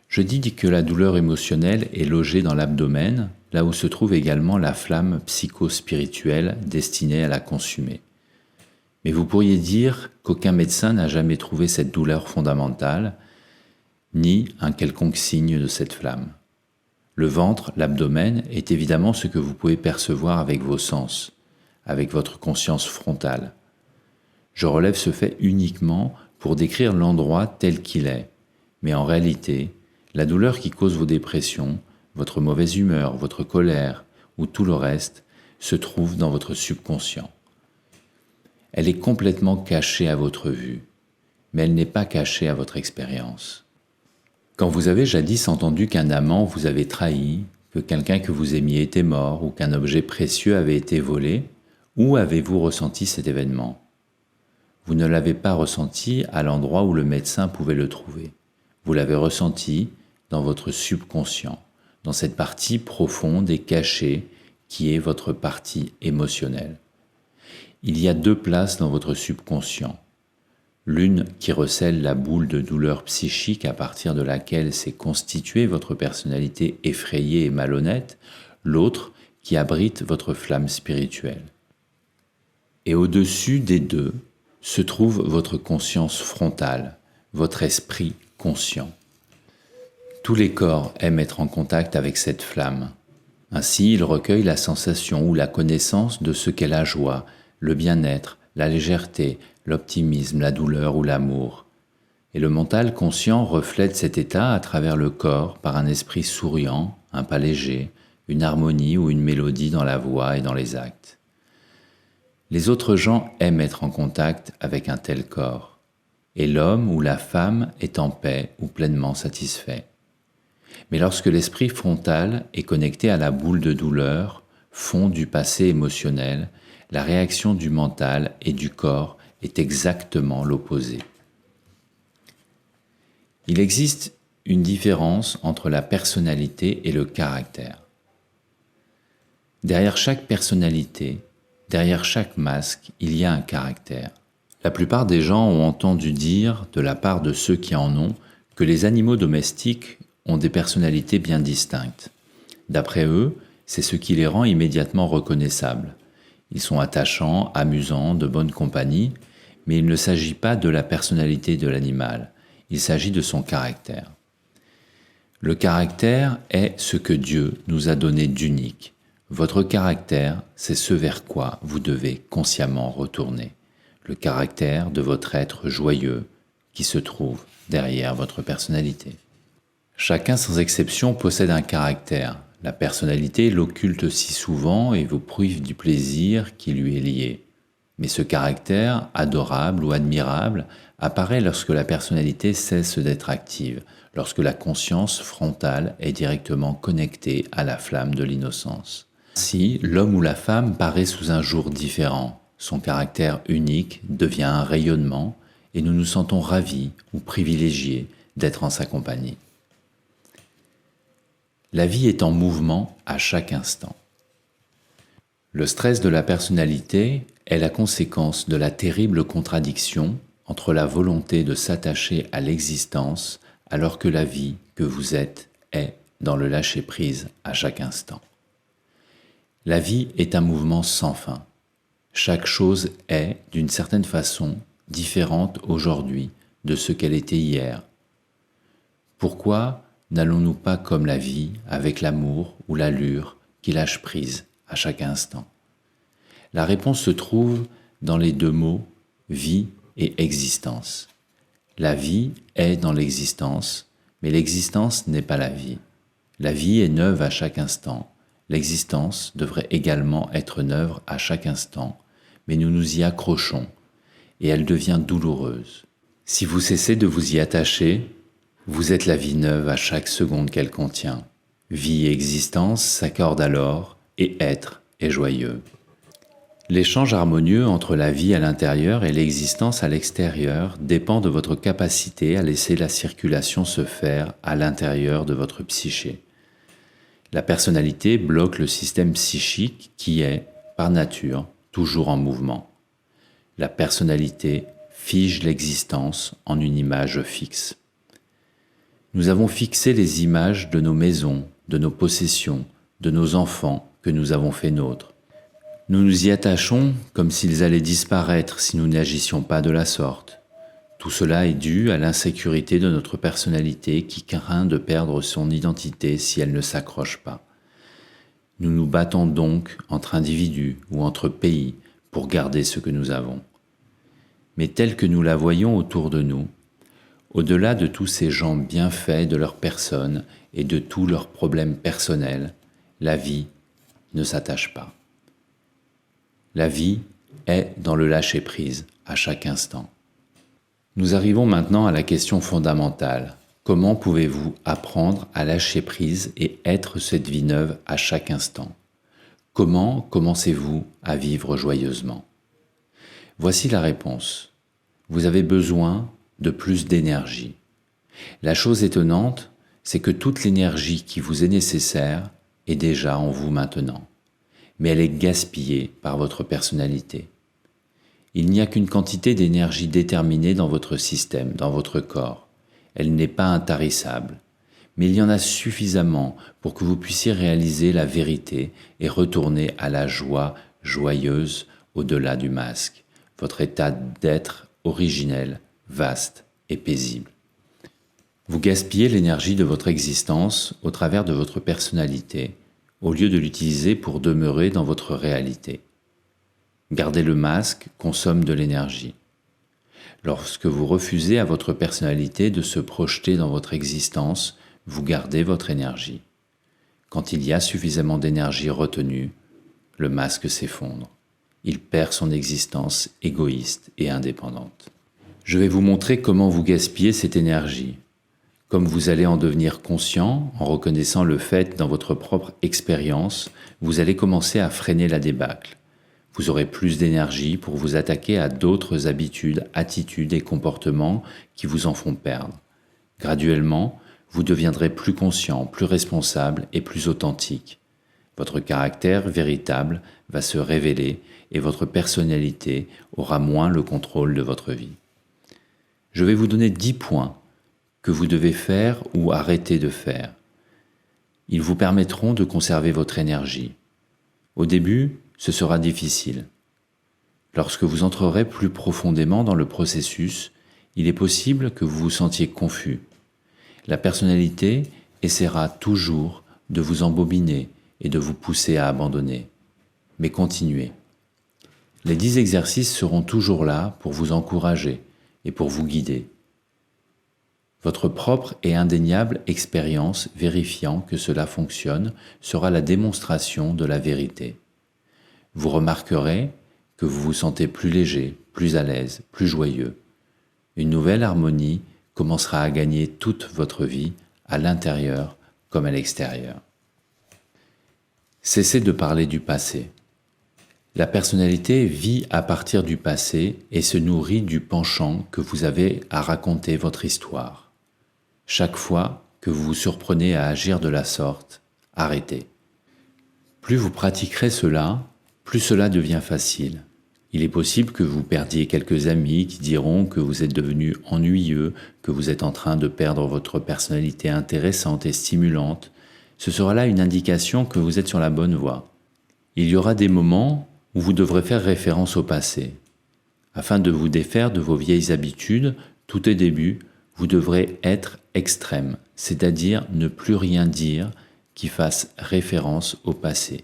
Je dis que la douleur émotionnelle est logée dans l'abdomen, là où se trouve également la flamme psychospirituelle destinée à la consumer. Mais vous pourriez dire qu'aucun médecin n'a jamais trouvé cette douleur fondamentale, ni un quelconque signe de cette flamme. Le ventre, l'abdomen, est évidemment ce que vous pouvez percevoir avec vos sens, avec votre conscience frontale. Je relève ce fait uniquement pour décrire l'endroit tel qu'il est, mais en réalité, la douleur qui cause vos dépressions, votre mauvaise humeur, votre colère ou tout le reste se trouve dans votre subconscient. Elle est complètement cachée à votre vue, mais elle n'est pas cachée à votre expérience. Quand vous avez jadis entendu qu'un amant vous avait trahi, que quelqu'un que vous aimiez était mort ou qu'un objet précieux avait été volé, où avez-vous ressenti cet événement ? Vous ne l'avez pas ressenti à l'endroit où le médecin pouvait le trouver. Vous l'avez ressenti dans votre subconscient, dans cette partie profonde et cachée qui est votre partie émotionnelle. Il y a 2 places dans votre subconscient. L'une qui recèle la boule de douleur psychique à partir de laquelle s'est constituée votre personnalité effrayée et malhonnête, l'autre qui abrite votre flamme spirituelle. Et au-dessus des 2 se trouve votre conscience frontale, votre esprit conscient. Tous les corps aiment être en contact avec cette flamme. Ainsi, ils recueillent la sensation ou la connaissance de ce qu'est la joie, le bien-être, la légèreté, l'optimisme, la douleur ou l'amour. Et le mental conscient reflète cet état à travers le corps par un esprit souriant, un pas léger, une harmonie ou une mélodie dans la voix et dans les actes. Les autres gens aiment être en contact avec un tel corps, et l'homme ou la femme est en paix ou pleinement satisfait. Mais lorsque l'esprit frontal est connecté à la boule de douleur, fond du passé émotionnel, la réaction du mental et du corps est exactement l'opposé. Il existe une différence entre la personnalité et le caractère. Derrière chaque personnalité, derrière chaque masque, il y a un caractère. La plupart des gens ont entendu dire, de la part de ceux qui en ont, que les animaux domestiques ont des personnalités bien distinctes. D'après eux, c'est ce qui les rend immédiatement reconnaissables. Ils sont attachants, amusants, de bonne compagnie, mais il ne s'agit pas de la personnalité de l'animal, il s'agit de son caractère. Le caractère est ce que Dieu nous a donné d'unique. Votre caractère, c'est ce vers quoi vous devez consciemment retourner. Le caractère de votre être joyeux qui se trouve derrière votre personnalité. Chacun sans exception possède un caractère. La personnalité l'occulte si souvent et vous prive du plaisir qui lui est lié. Mais ce caractère, adorable ou admirable, apparaît lorsque la personnalité cesse d'être active, lorsque la conscience frontale est directement connectée à la flamme de l'innocence. Ainsi, l'homme ou la femme paraît sous un jour différent. Son caractère unique devient un rayonnement et nous nous sentons ravis ou privilégiés d'être en sa compagnie. La vie est en mouvement à chaque instant. Le stress de la personnalité est la conséquence de la terrible contradiction entre la volonté de s'attacher à l'existence alors que la vie que vous êtes est dans le lâcher-prise à chaque instant. La vie est un mouvement sans fin. Chaque chose est, d'une certaine façon, différente aujourd'hui de ce qu'elle était hier. Pourquoi n'allons-nous pas comme la vie, avec l'amour ou l'allure qui lâche prise à chaque instant? La réponse se trouve dans les deux mots « vie » et « existence ». La vie est dans l'existence, mais l'existence n'est pas la vie. La vie est neuve à chaque instant. L'existence devrait également être neuve à chaque instant, mais nous nous y accrochons, et elle devient douloureuse. Si vous cessez de vous y attacher, vous êtes la vie neuve à chaque seconde qu'elle contient. Vie et existence s'accordent alors, et être est joyeux. L'échange harmonieux entre la vie à l'intérieur et l'existence à l'extérieur dépend de votre capacité à laisser la circulation se faire à l'intérieur de votre psyché. La personnalité bloque le système psychique qui est, par nature, toujours en mouvement. La personnalité fige l'existence en une image fixe. Nous avons fixé les images de nos maisons, de nos possessions, de nos enfants que nous avons fait nôtres. Nous nous y attachons comme s'ils allaient disparaître si nous n'agissions pas de la sorte. Tout cela est dû à l'insécurité de notre personnalité qui craint de perdre son identité si elle ne s'accroche pas. Nous nous battons donc entre individus ou entre pays pour garder ce que nous avons. Mais telle que nous la voyons autour de nous, au-delà de tous ces gens bien faits de leur personne et de tous leurs problèmes personnels, la vie ne s'attache pas. La vie est dans le lâcher-prise à chaque instant. Nous arrivons maintenant à la question fondamentale. Comment pouvez-vous apprendre à lâcher prise et être cette vie neuve à chaque instant? Comment commencez-vous à vivre joyeusement? Voici la réponse. Vous avez besoin de plus d'énergie. La chose étonnante, c'est que toute l'énergie qui vous est nécessaire est déjà en vous maintenant, mais elle est gaspillée par votre personnalité. Il n'y a qu'une quantité d'énergie déterminée dans votre système, dans votre corps. Elle n'est pas intarissable, mais il y en a suffisamment pour que vous puissiez réaliser la vérité et retourner à la joie joyeuse au-delà du masque, votre état d'être originel, vaste et paisible. Vous gaspillez l'énergie de votre existence au travers de votre personnalité, au lieu de l'utiliser pour demeurer dans votre réalité. Garder le masque consomme de l'énergie. Lorsque vous refusez à votre personnalité de se projeter dans votre existence, vous gardez votre énergie. Quand il y a suffisamment d'énergie retenue, le masque s'effondre. Il perd son existence égoïste et indépendante. Je vais vous montrer comment vous gaspillez cette énergie. Comme vous allez en devenir conscient, en reconnaissant le fait dans votre propre expérience, vous allez commencer à freiner la débâcle. Vous aurez plus d'énergie pour vous attaquer à d'autres habitudes, attitudes et comportements qui vous en font perdre. Graduellement, vous deviendrez plus conscient, plus responsable et plus authentique. Votre caractère véritable va se révéler et votre personnalité aura moins le contrôle de votre vie. Je vais vous donner 10 points que vous devez faire ou arrêter de faire. Ils vous permettront de conserver votre énergie. Au début, ce sera difficile. Lorsque vous entrerez plus profondément dans le processus, il est possible que vous vous sentiez confus. La personnalité essaiera toujours de vous embobiner et de vous pousser à abandonner. Mais continuez. Les 10 exercices seront toujours là pour vous encourager et pour vous guider. Votre propre et indéniable expérience vérifiant que cela fonctionne sera la démonstration de la vérité. Vous remarquerez que vous vous sentez plus léger, plus à l'aise, plus joyeux. Une nouvelle harmonie commencera à gagner toute votre vie, à l'intérieur comme à l'extérieur. Cessez de parler du passé. La personnalité vit à partir du passé et se nourrit du penchant que vous avez à raconter votre histoire. Chaque fois que vous vous surprenez à agir de la sorte, arrêtez. Plus vous pratiquerez cela, plus cela devient facile. Il est possible que vous perdiez quelques amis qui diront que vous êtes devenu ennuyeux, que vous êtes en train de perdre votre personnalité intéressante et stimulante. Ce sera là une indication que vous êtes sur la bonne voie. Il y aura des moments où vous devrez faire référence au passé. Afin de vous défaire de vos vieilles habitudes, tout au début, vous devrez être extrême, c'est-à-dire ne plus rien dire qui fasse référence au passé,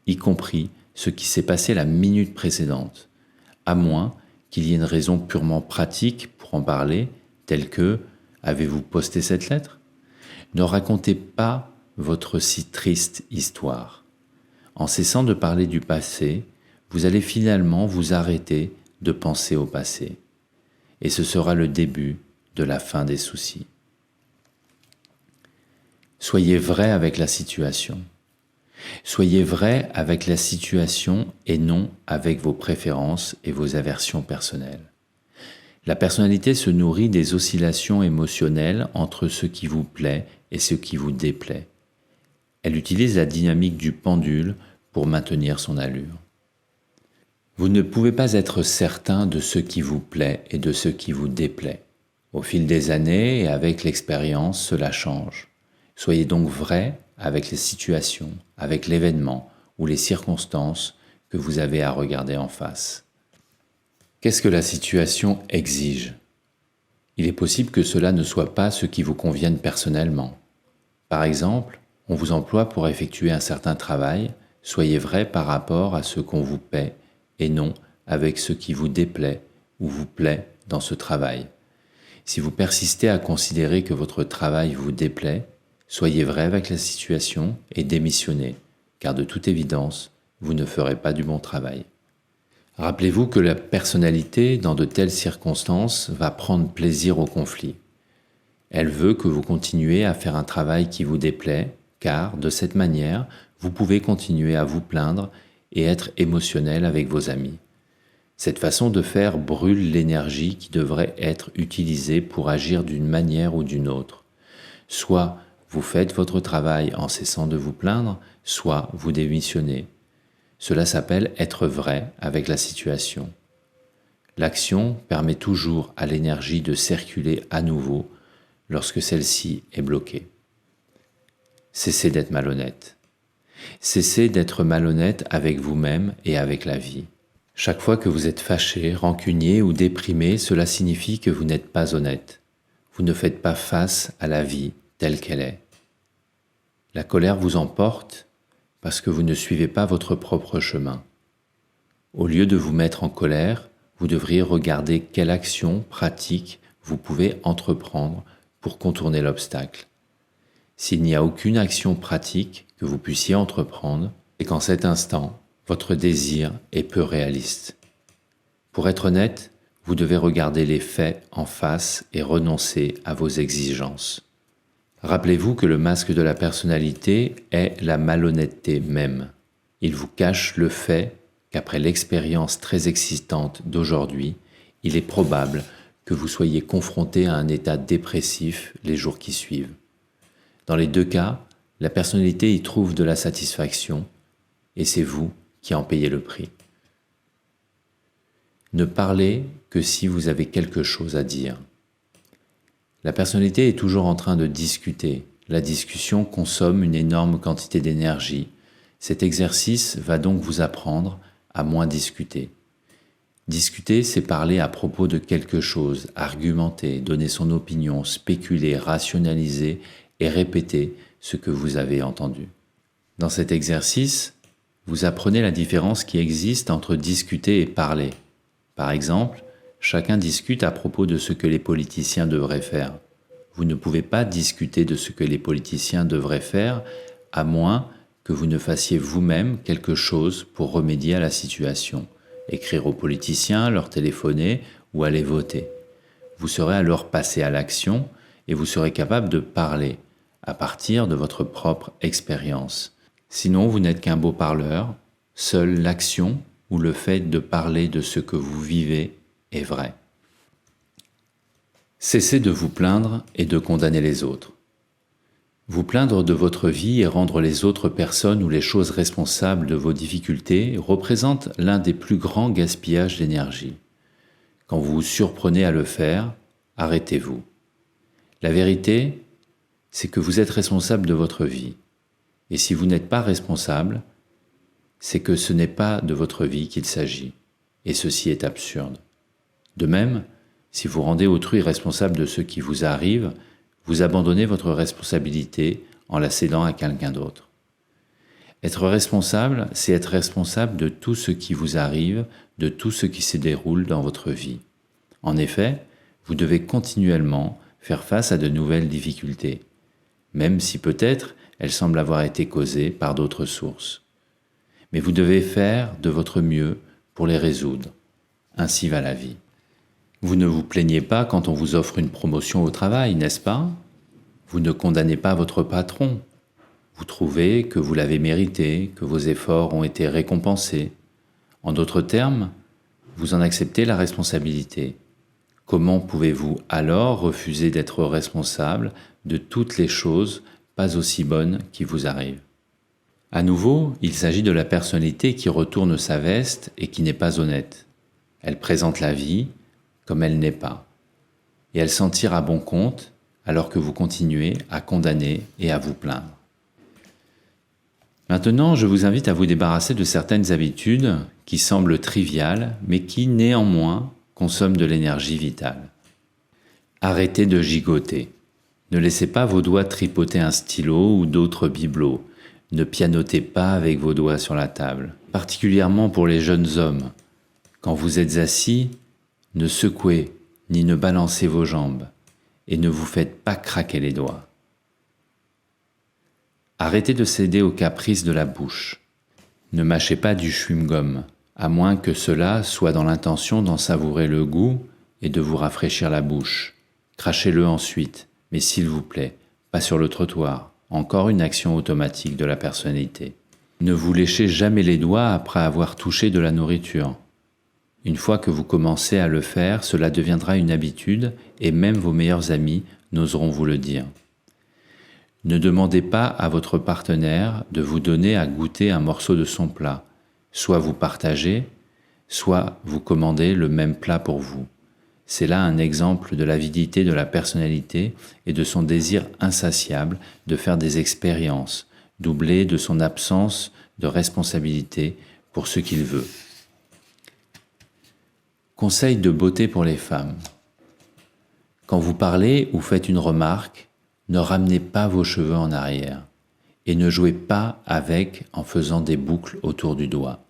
y compris ce qui s'est passé la minute précédente, à moins qu'il y ait une raison purement pratique pour en parler, telle que « avez-vous posté cette lettre ?» Ne racontez pas votre si triste histoire. En cessant de parler du passé, vous allez finalement vous arrêter de penser au passé. Et ce sera le début de la fin des soucis. Soyez vrai avec la situation. Soyez vrai avec la situation et non avec vos préférences et vos aversions personnelles. La personnalité se nourrit des oscillations émotionnelles entre ce qui vous plaît et ce qui vous déplaît. Elle utilise la dynamique du pendule pour maintenir son allure. Vous ne pouvez pas être certain de ce qui vous plaît et de ce qui vous déplaît. Au fil des années et avec l'expérience, cela change. Soyez donc vrai avec les situations, avec l'événement ou les circonstances que vous avez à regarder en face. Qu'est-ce que la situation exige ? Il est possible que cela ne soit pas ce qui vous convienne personnellement. Par exemple, on vous emploie pour effectuer un certain travail, soyez vrai par rapport à ce qu'on vous paie et non avec ce qui vous déplaît ou vous plaît dans ce travail. Si vous persistez à considérer que votre travail vous déplaît, soyez vrai avec la situation et démissionnez, car de toute évidence, vous ne ferez pas du bon travail. Rappelez-vous que la personnalité, dans de telles circonstances, va prendre plaisir au conflit. Elle veut que vous continuiez à faire un travail qui vous déplaît, car, de cette manière, vous pouvez continuer à vous plaindre et être émotionnel avec vos amis. Cette façon de faire brûle l'énergie qui devrait être utilisée pour agir d'une manière ou d'une autre. Soit vous faites votre travail en cessant de vous plaindre, soit vous démissionnez. Cela s'appelle être vrai avec la situation. L'action permet toujours à l'énergie de circuler à nouveau lorsque celle-ci est bloquée. Cessez d'être malhonnête. Cessez d'être malhonnête avec vous-même et avec la vie. Chaque fois que vous êtes fâché, rancunier ou déprimé, cela signifie que vous n'êtes pas honnête. Vous ne faites pas face à la vie telle qu'elle est. La colère vous emporte parce que vous ne suivez pas votre propre chemin. Au lieu de vous mettre en colère, vous devriez regarder quelle action pratique vous pouvez entreprendre pour contourner l'obstacle. S'il n'y a aucune action pratique que vous puissiez entreprendre, c'est qu'en cet instant, votre désir est peu réaliste. Pour être honnête, vous devez regarder les faits en face et renoncer à vos exigences. Rappelez-vous que le masque de la personnalité est la malhonnêteté même. Il vous cache le fait qu'après l'expérience très excitante d'aujourd'hui, il est probable que vous soyez confronté à un état dépressif les jours qui suivent. Dans les deux cas, la personnalité y trouve de la satisfaction et c'est vous qui en payez le prix. Ne parlez que si vous avez quelque chose à dire. La personnalité est toujours en train de discuter. La discussion consomme une énorme quantité d'énergie. Cet exercice va donc vous apprendre à moins discuter. Discuter, c'est parler à propos de quelque chose, argumenter, donner son opinion, spéculer, rationaliser et répéter ce que vous avez entendu. Dans cet exercice, vous apprenez la différence qui existe entre discuter et parler. Par exemple, chacun discute à propos de ce que les politiciens devraient faire. Vous ne pouvez pas discuter de ce que les politiciens devraient faire à moins que vous ne fassiez vous-même quelque chose pour remédier à la situation. Écrire aux politiciens, leur téléphoner ou aller voter. Vous serez alors passé à l'action et vous serez capable de parler à partir de votre propre expérience. Sinon, vous n'êtes qu'un beau parleur. Seule l'action ou le fait de parler de ce que vous vivez est vrai. Cessez de vous plaindre et de condamner les autres. Vous plaindre de votre vie et rendre les autres personnes ou les choses responsables de vos difficultés représente l'un des plus grands gaspillages d'énergie. Quand vous vous surprenez à le faire, arrêtez-vous. La vérité, c'est que vous êtes responsable de votre vie. Et si vous n'êtes pas responsable, c'est que ce n'est pas de votre vie qu'il s'agit. Et ceci est absurde. De même, si vous rendez autrui responsable de ce qui vous arrive, vous abandonnez votre responsabilité en la cédant à quelqu'un d'autre. Être responsable, c'est être responsable de tout ce qui vous arrive, de tout ce qui se déroule dans votre vie. En effet, vous devez continuellement faire face à de nouvelles difficultés, même si peut-être elles semblent avoir été causées par d'autres sources. Mais vous devez faire de votre mieux pour les résoudre. Ainsi va la vie. Vous ne vous plaignez pas quand on vous offre une promotion au travail, n'est-ce pas? Vous ne condamnez pas votre patron. Vous trouvez que vous l'avez mérité, que vos efforts ont été récompensés. En d'autres termes, vous en acceptez la responsabilité. Comment pouvez-vous alors refuser d'être responsable de toutes les choses pas aussi bonnes qui vous arrivent? À nouveau, il s'agit de la personnalité qui retourne sa veste et qui n'est pas honnête. Elle présente la vie comme elle n'est pas. Et elle s'en tire à bon compte alors que vous continuez à condamner et à vous plaindre. Maintenant, je vous invite à vous débarrasser de certaines habitudes qui semblent triviales, mais qui, néanmoins, consomment de l'énergie vitale. Arrêtez de gigoter. Ne laissez pas vos doigts tripoter un stylo ou d'autres bibelots. Ne pianotez pas avec vos doigts sur la table, particulièrement pour les jeunes hommes. Quand vous êtes assis, ne secouez ni ne balancez vos jambes et ne vous faites pas craquer les doigts. Arrêtez de céder aux caprices de la bouche. Ne mâchez pas du chewing-gum, à moins que cela soit dans l'intention d'en savourer le goût et de vous rafraîchir la bouche. Crachez-le ensuite, mais s'il vous plaît, pas sur le trottoir. Encore une action automatique de la personnalité. Ne vous léchez jamais les doigts après avoir touché de la nourriture. Une fois que vous commencez à le faire, cela deviendra une habitude et même vos meilleurs amis n'oseront vous le dire. Ne demandez pas à votre partenaire de vous donner à goûter un morceau de son plat. Soit vous partagez, soit vous commandez le même plat pour vous. C'est là un exemple de l'avidité de la personnalité et de son désir insatiable de faire des expériences, doublé de son absence de responsabilité pour ce qu'il veut. Conseil de beauté pour les femmes. Quand vous parlez ou faites une remarque, ne ramenez pas vos cheveux en arrière et ne jouez pas avec en faisant des boucles autour du doigt.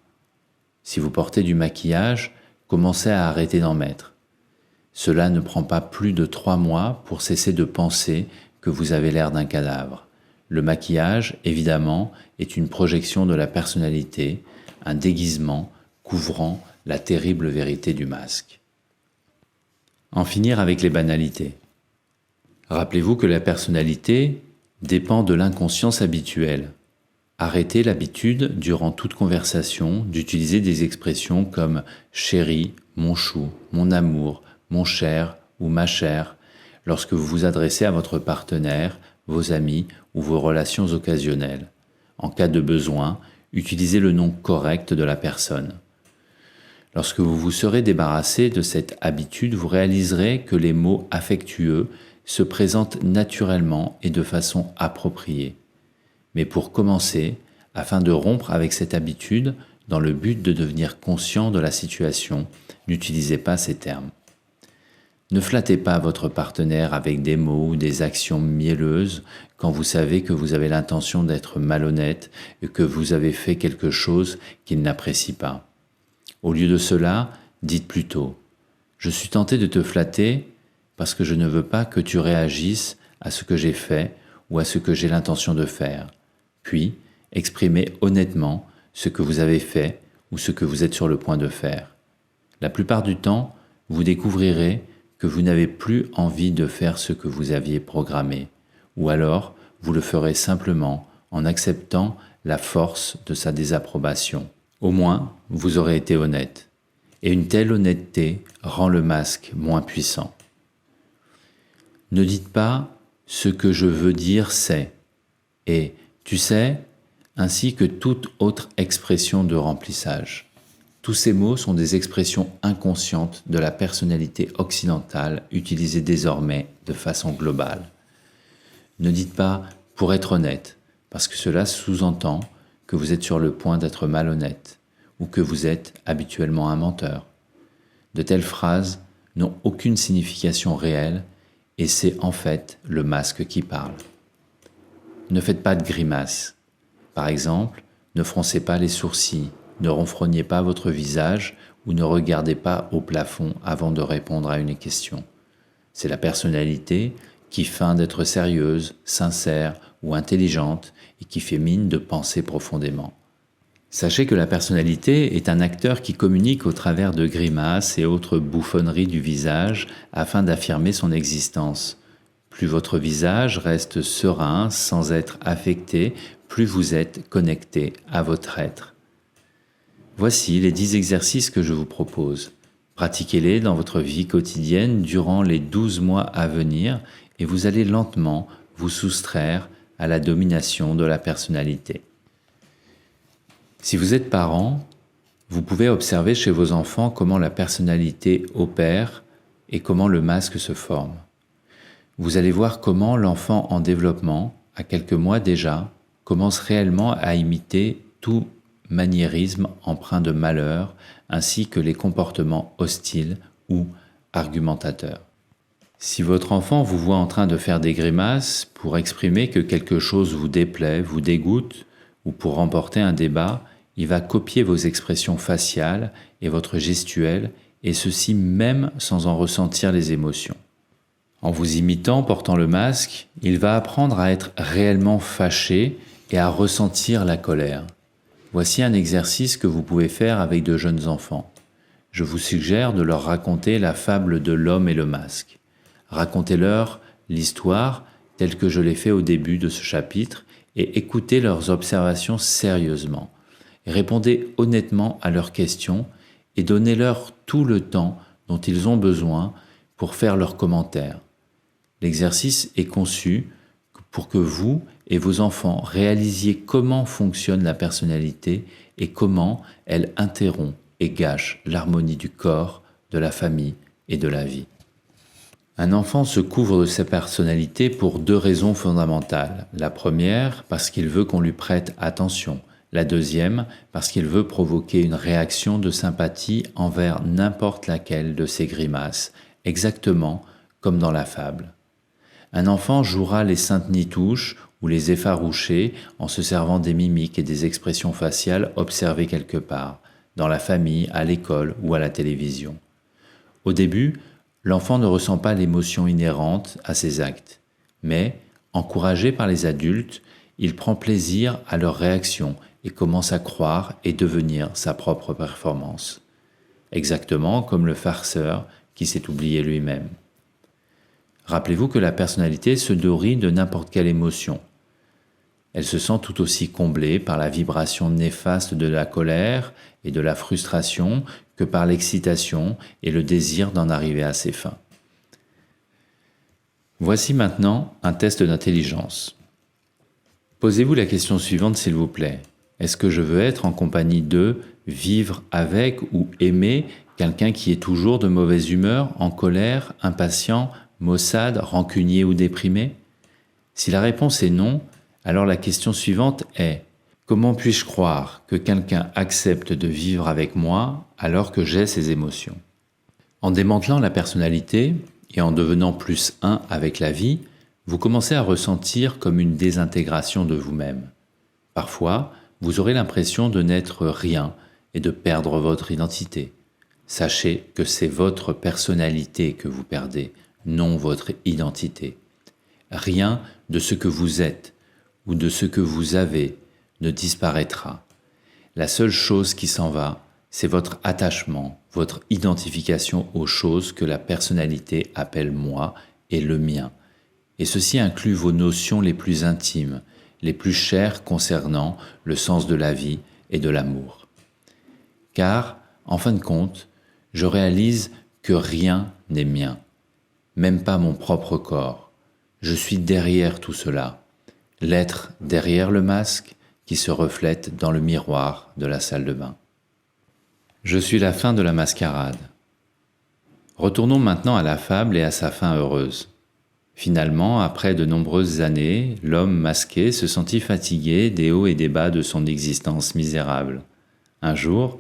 Si vous portez du maquillage, commencez à arrêter d'en mettre. Cela ne prend pas plus de 3 mois pour cesser de penser que vous avez l'air d'un cadavre. Le maquillage, évidemment, est une projection de la personnalité, un déguisement couvrant la terrible vérité du masque. En finir avec les banalités. Rappelez-vous que la personnalité dépend de l'inconscience habituelle. Arrêtez l'habitude, durant toute conversation, d'utiliser des expressions comme « chéri »,« mon chou »,« mon amour », mon cher ou ma chère, lorsque vous vous adressez à votre partenaire, vos amis ou vos relations occasionnelles. En cas de besoin, utilisez le nom correct de la personne. Lorsque vous vous serez débarrassé de cette habitude, vous réaliserez que les mots affectueux se présente naturellement et de façon appropriée. Mais pour commencer, afin de rompre avec cette habitude, dans le but de devenir conscient de la situation, n'utilisez pas ces termes. Ne flattez pas votre partenaire avec des mots ou des actions mielleuses quand vous savez que vous avez l'intention d'être malhonnête et que vous avez fait quelque chose qu'il n'apprécie pas. Au lieu de cela, dites plutôt « Je suis tenté de te flatter parce que je ne veux pas que tu réagisses à ce que j'ai fait ou à ce que j'ai l'intention de faire. » Puis, exprimez honnêtement ce que vous avez fait ou ce que vous êtes sur le point de faire. La plupart du temps, vous découvrirez que vous n'avez plus envie de faire ce que vous aviez programmé, ou alors vous le ferez simplement en acceptant la force de sa désapprobation. Au moins, vous aurez été honnête. Et une telle honnêteté rend le masque moins puissant. Ne dites pas « ce que je veux dire c'est » et « tu sais » ainsi que toute autre expression de remplissage. Tous ces mots sont des expressions inconscientes de la personnalité occidentale utilisées désormais de façon globale. Ne dites pas « pour être honnête » parce que cela sous-entend que vous êtes sur le point d'être malhonnête ou que vous êtes habituellement un menteur. De telles phrases n'ont aucune signification réelle et c'est en fait le masque qui parle. Ne faites pas de grimaces. Par exemple, ne froncez pas les sourcils, ne ronfrognez pas votre visage ou ne regardez pas au plafond avant de répondre à une question. C'est la personnalité qui feint d'être sérieuse, sincère ou intelligente et qui fait mine de penser profondément. Sachez que la personnalité est un acteur qui communique au travers de grimaces et autres bouffonneries du visage afin d'affirmer son existence. Plus votre visage reste serein, sans être affecté, plus vous êtes connecté à votre être. Voici les 10 exercices que je vous propose. Pratiquez-les dans votre vie quotidienne durant les 12 mois à venir et vous allez lentement vous soustraire à la domination de la personnalité. Si vous êtes parent, vous pouvez observer chez vos enfants comment la personnalité opère et comment le masque se forme. Vous allez voir comment l'enfant en développement, à quelques mois déjà, commence réellement à imiter tout maniérisme empreint de malheur, ainsi que les comportements hostiles ou argumentateurs. Si votre enfant vous voit en train de faire des grimaces pour exprimer que quelque chose vous déplaît, vous dégoûte, ou pour remporter un débat, il va copier vos expressions faciales et votre gestuelle, et ceci même sans en ressentir les émotions. En vous imitant, portant le masque, il va apprendre à être réellement fâché et à ressentir la colère. Voici un exercice que vous pouvez faire avec de jeunes enfants. Je vous suggère de leur raconter la fable de l'homme et le masque. Racontez-leur l'histoire telle que je l'ai fait au début de ce chapitre et écoutez leurs observations sérieusement. Répondez honnêtement à leurs questions et donnez-leur tout le temps dont ils ont besoin pour faire leurs commentaires. L'exercice est conçu pour que vous et vos enfants réalisiez comment fonctionne la personnalité et comment elle interrompt et gâche l'harmonie du corps, de la famille et de la vie. Un enfant se couvre de sa personnalité pour 2 raisons fondamentales. La première, parce qu'il veut qu'on lui prête attention. La deuxième, parce qu'il veut provoquer une réaction de sympathie envers n'importe laquelle de ses grimaces, exactement comme dans la fable. Un enfant jouera les saintes nitouches ou les effarouchés en se servant des mimiques et des expressions faciales observées quelque part, dans la famille, à l'école ou à la télévision. Au début, l'enfant ne ressent pas l'émotion inhérente à ses actes, mais, encouragé par les adultes, il prend plaisir à leurs réactions et commence à croire et devenir sa propre performance. Exactement comme le farceur qui s'est oublié lui-même. Rappelez-vous que la personnalité se nourrit de n'importe quelle émotion. Elle se sent tout aussi comblée par la vibration néfaste de la colère et de la frustration que par l'excitation et le désir d'en arriver à ses fins. Voici maintenant un test d'intelligence. Posez-vous la question suivante s'il vous plaît. Est-ce que je veux être en compagnie de, vivre avec ou aimer quelqu'un qui est toujours de mauvaise humeur, en colère, impatient, maussade, rancunier ou déprimé? Si la réponse est non, alors la question suivante est: comment puis-je croire que quelqu'un accepte de vivre avec moi alors que j'ai ces émotions? En démantelant la personnalité et en devenant plus un avec la vie, vous commencez à ressentir comme une désintégration de vous-même. Parfois, vous aurez l'impression de n'être rien et de perdre votre identité. Sachez que c'est votre personnalité que vous perdez, non votre identité. Rien de ce que vous êtes ou de ce que vous avez ne disparaîtra. La seule chose qui s'en va, c'est votre attachement, votre identification aux choses que la personnalité appelle moi et le mien. Et ceci inclut vos notions les plus intimes, les plus chères concernant le sens de la vie et de l'amour. Car, en fin de compte, je réalise que rien n'est mien, même pas mon propre corps. Je suis derrière tout cela, l'être derrière le masque qui se reflète dans le miroir de la salle de bain. Je suis la fin de la mascarade. Retournons maintenant à la fable et à sa fin heureuse. Finalement, après de nombreuses années, l'homme masqué se sentit fatigué des hauts et des bas de son existence misérable. Un jour,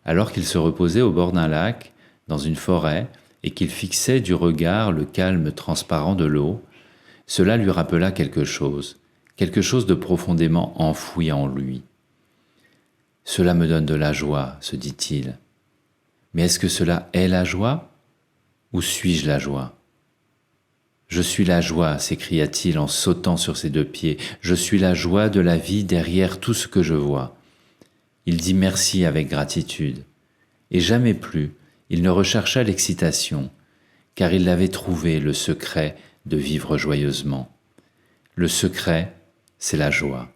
alors qu'il se reposait au bord d'un lac, dans une forêt, et qu'il fixait du regard le calme transparent de l'eau, cela lui rappela quelque chose de profondément enfoui en lui. « Cela me donne de la joie, se dit-il. Mais est-ce que cela est la joie? Ou suis-je la joie? Je suis la joie, s'écria-t-il en sautant sur ses deux pieds. Je suis la joie de la vie derrière tout ce que je vois. Il dit merci avec gratitude. Et jamais plus, il ne rechercha l'excitation, car il avait trouvé le secret de vivre joyeusement. Le secret, c'est la joie.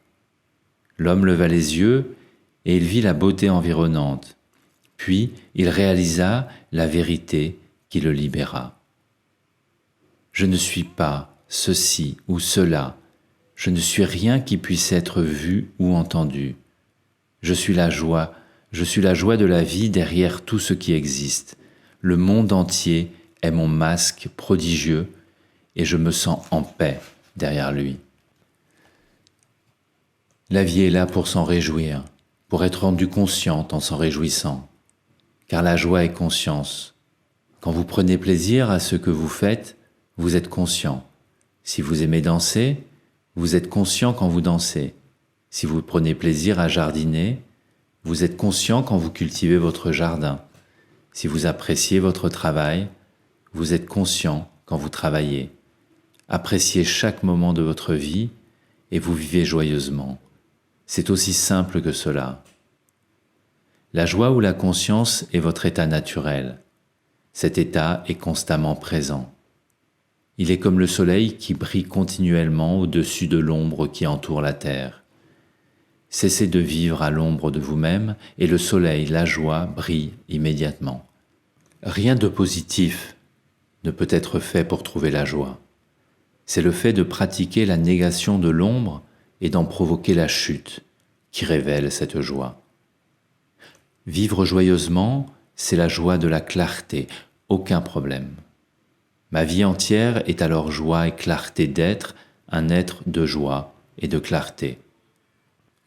L'homme leva les yeux et il vit la beauté environnante. Puis il réalisa la vérité qui le libéra. Je ne suis pas ceci ou cela. Je ne suis rien qui puisse être vu ou entendu. Je suis la joie de la vie derrière tout ce qui existe. Le monde entier est mon masque prodigieux et je me sens en paix derrière lui. La vie est là pour s'en réjouir, pour être rendue consciente en s'en réjouissant. Car la joie est conscience. Quand vous prenez plaisir à ce que vous faites, vous êtes conscient. Si vous aimez danser, vous êtes conscient quand vous dansez. Si vous prenez plaisir à jardiner, vous êtes conscient quand vous cultivez votre jardin. Si vous appréciez votre travail, vous êtes conscient quand vous travaillez. Appréciez chaque moment de votre vie et vous vivez joyeusement. C'est aussi simple que cela. La joie ou la conscience est votre état naturel. Cet état est constamment présent. Il est comme le soleil qui brille continuellement au-dessus de l'ombre qui entoure la terre. Cessez de vivre à l'ombre de vous-même et le soleil, la joie, brille immédiatement. Rien de positif ne peut être fait pour trouver la joie. C'est le fait de pratiquer la négation de l'ombre et d'en provoquer la chute qui révèle cette joie. Vivre joyeusement, c'est la joie de la clarté, aucun problème. Ma vie entière est alors joie et clarté d'être, un être de joie et de clarté.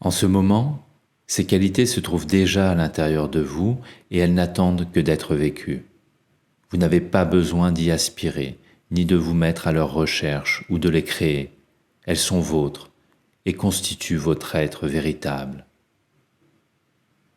En ce moment, ces qualités se trouvent déjà à l'intérieur de vous et elles n'attendent que d'être vécues. Vous n'avez pas besoin d'y aspirer, ni de vous mettre à leur recherche ou de les créer. Elles sont vôtres et constituent votre être véritable.